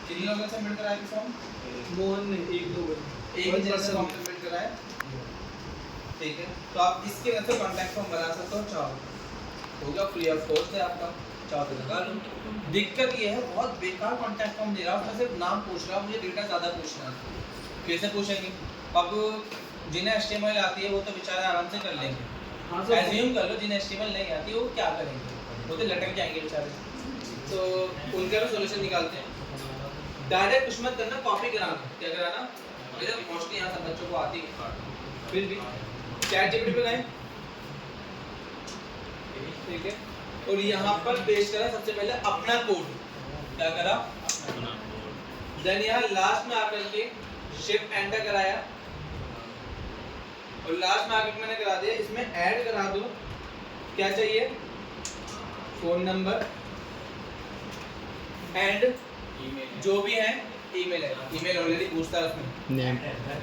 A: कितने लोगों ने सबमिट कराया फॉर्म?
E: मोहन ने एक दो
A: फॉर्म सबमिट कराया। ठीक है, तो आप इसके वजह से कॉन्टैक्ट फॉर्म बना सकते हो। चाहो होगा फ्री ऑफ कॉस्ट है आपका, चाहो तो लगा लो। दिक्कत ये है बहुत बेकार कॉन्टैक्ट फॉर्म दे रहा हूँ, सिर्फ नाम पूछ रहा हूँ, मुझे डेटा ज़्यादा पूछना है। कैसे पूछेंगे? अब जिन्हें HTML आती है वो तो बेचारे आराम से कर लेंगे,
E: हाँ, सर।
A: एज्यूम कर लो जिन्हें HTML नहीं आती वो क्या करेंगे, वो तो लटक जाएंगे बेचारे। तो उनका भी सॉल्यूशन निकालते हैं। डायरेक्ट कुछ मत करना, कॉपी कराना। क्या कराना? इधर मोस्टली यहाँ सब बच्चों को आती है, फिर भी ChatGPT पे गए, ठीक है, और यहाँ पर पेश करा सबसे पहले अपना कोड। क्या करा? देन यहाँ लास्ट में आकर के शिफ्ट एंटर कराया, और लास्ट में आकर मैंने करा दिया इसमें ऐड करा दो। क्या चाहिए? फोन नंबर एंड जो भी है ईमेल है। ईमेल ऑलरेडी पूछता है उसमें।
F: नेम
E: घर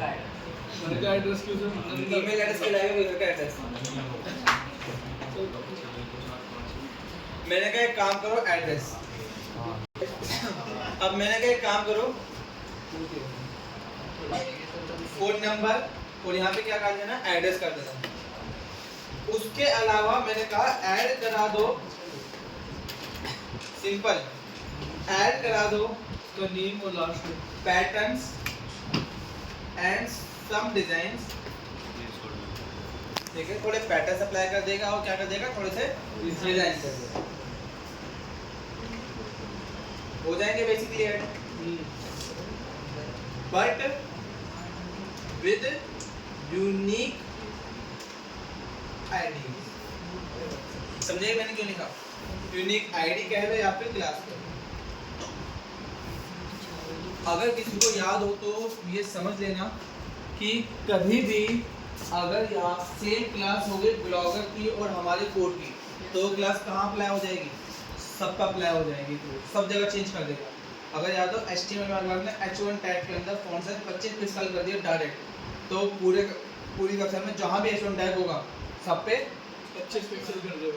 E: का एड्रेस क्यों सर?
A: ईमेल एड्रेस के लाएगा वो घर का एड्रेस। मैंने कहा एक काम करो एड्रेस। अब मैंने कहा एक काम करो फोन नंबर, और यहाँ पे क्या कर देना? एड्रेस कर देना। उसके अलावा मैंने कहा ऐड करा दो, सिंपल ऐड करा दो
E: तो नेम और लास्ट में
A: पैटर्न्स एंड सम डिजाइन्स। ठीक है, थोड़े पैटर्न अप्लाई कर देगा और क्या कर देगा? थोड़े से डिजाइन कर देगा, हो जाएंगे basically add, but with unique ID. समझे मैंने क्यों लिखा? यूनिक आईडी कह लो या फिर क्लास कह लो। अगर किसी को याद हो तो ये समझ लेना कि कभी भी अगर यहाँ सेम क्लास हो गई ब्लॉगर की और हमारे कोड की, तो क्लास कहाँ अप्लाई हो जाएगी? सबका अप्लाई हो जाएगी, सब जगह चेंज कर देगा। अगर याद हो HTML में अगर हमने H1 टैग के अंदर फॉन्ट साइज 25 पिक्सल कर दिया डायरेक्ट, तो पूरी कक्षा में जहाँ भी H1 टैग होगा सब पे
E: 25 पिक्सल कर दो।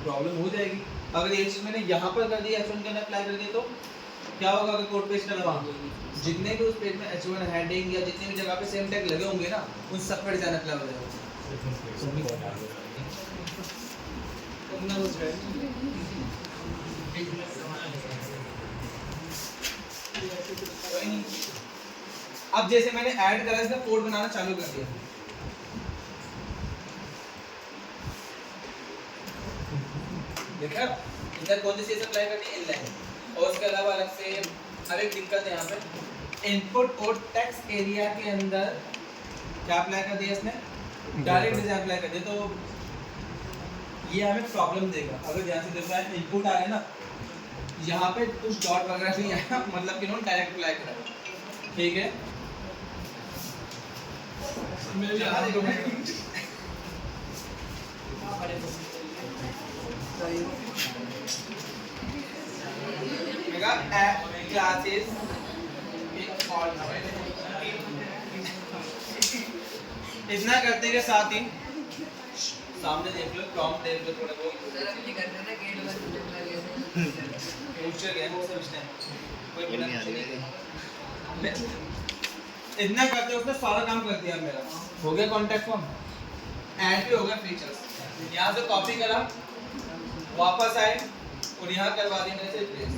A: प्रॉब्लम हो जाएगी। अगर ये चीज़ मैंने यहाँ पर कर दी H1 के अंदर अप्लाई कर दी, तो क्या होगा? अगर कोड पेस्ट करना वहाँ जितने भी उस पेज में H1 हेडिंग या जितने भी जगह पे सेम टैग लगे होंगे ना, उन सब पर डिजाइन अप्लाई हो जाएगा।
E: करना हो जाए।
A: कोई नहीं। अब जैसे मैंने ऐड करा, इसका कोड बनाना चालू कर दिया। देखा इधर कौन सी चीज अप्लाई करनी है? इनलाइन। और उसके अलावा अलग से अब एक दिक्कत है यहाँ पे, इनपुट और टेक्स्ट एरिया के अंदर क्या अप्लाई कर दिया इसने? डायरेक्ट डिजाइन अप्लाई कर दिया, तो ये हमें प्रॉब्लम देगा। अगर यहाँ से देखा है इनपुट आ रहा है ना, यहाँ पे कुछ डॉट वगैरह नहीं आया, मतलब कि इन्होंने डायरेक्ट अप्लाई करा। ठीक है,
E: मैं भी
A: यहाँ देखो क्लासेस इतना करते के साथ ही सामने देख लो, प्रॉम्प्ट देख लो, थोड़ा बहुत
C: सर अपनी करते ना गेट बंद लगे
A: पूछ गए वो सब टाइम कोई बिना पूछे नहीं। इतना करते उसने सारा काम कर दिया मेरा। हो गया कॉन्टैक्ट फॉर्म, ऐड भी हो गया फीचर्स। यहाँ से कॉपी करा, वापस आए और यहाँ करवा दी मैंने से प्लेस,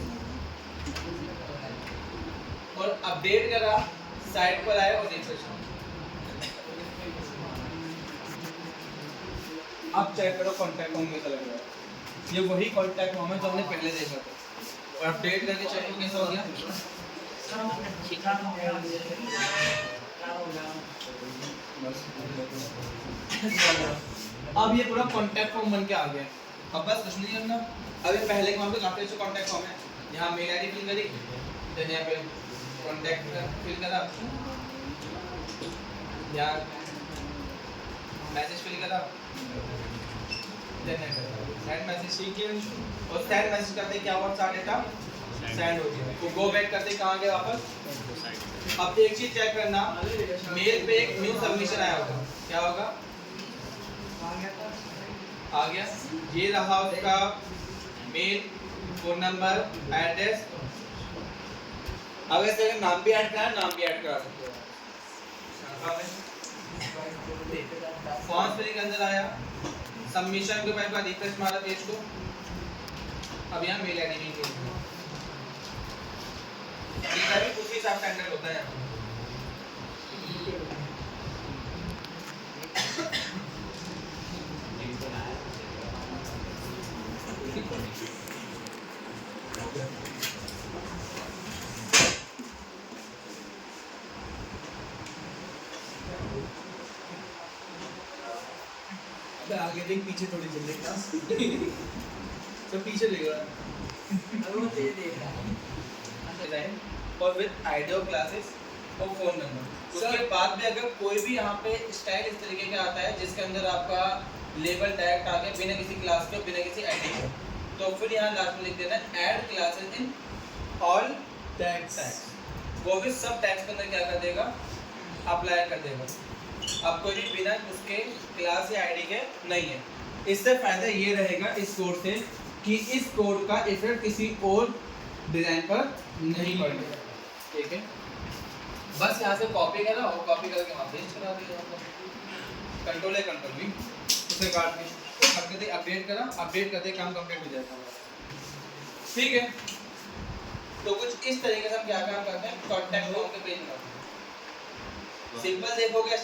A: और अपडेट करा, साइट पर आए और रिफ्रेश। अब चेक करो कॉन्टैक्ट फॉर्म कैसा लग रहा है। ये वही कॉन्टैक्ट फॉर्म है जो हमने पहले देखा था, और अपडेट करके चेक करो कैसा हो गया। अब ये पूरा कॉन्टैक्ट फॉर्म बन के आ गया। अब बस कुछ नहीं करना। अब ये पहले के फॉर्म पे काफी अच्छे कॉन्टैक्ट फॉर्म है। यहाँ मेल आईडी फिल करी, देन यहाँ पे कॉन्टैक्ट फिल करा, यहाँ मैसेज फिल करा, देन सेंड मैसेज। ठीक है, और सेंड मैसेज करते क्या हुआ? सारा डेटा सेंड हो गया। तो गो बैक करते कहाँ गए? वापस। अब एक चीज चेक करना, मेल पे एक न्यू सबमिशन आया होगा, क्या होगा? आ गया। ये रहा उसका मेल, फोन नंबर, एड्रेस। अगर से नाम भी ऐड करना है, नाम भी ऐड करा सकते हो। फॉर्म फिलिंग के अंदर आया, सबमिशन के बाद रिफ्रेश मारा पेज को। अब यहाँ मेल आईडी नहीं चाहिए, ये भी उसी हिसाब से हैंडल होता है।
E: पे आगे देख पीछे थोड़ी चल रही क्लास सब पीछे लेगा
C: अब वो ये देख रहा है
A: डिजाइन और विद आइडिया क्लासेस और फोन नंबर। उसके बाद भी अगर कोई भी यहाँ पे स्टाइल इस तरीके का आता है जिसके अंदर आपका लेबल टैग आगे बिना किसी क्लास के बिना किसी आईडी के, तो फिर यहाँ लास्ट में लिख देना add classes in all
E: tags
A: वो भी सब टैग्स के अंदर क्या कर देगा, अप्लाई कर देगा। अब कोई भी बिना उसके क्लास या आईडी के नहीं है। इससे फायदा ये रहेगा इस कोड से कि इस कोड का इफेक्ट किसी और डिजाइन पर नहीं पड़ेगा। ठीक है, बस यहाँ से कॉपी करा और कॉपी करके वहाँ पेस्ट करा दिया। कंट्रोल है कंट्रोल भी उसे काट के अपडेट करा, अपडेट करते काम कंप्लीट हो जाता है। ठीक है, तो कुछ इस तरीके से हम क्या काम करते हैं, कॉन्टैक्ट फॉर्म के पेज बनाते हैं। सिंपल देखोगे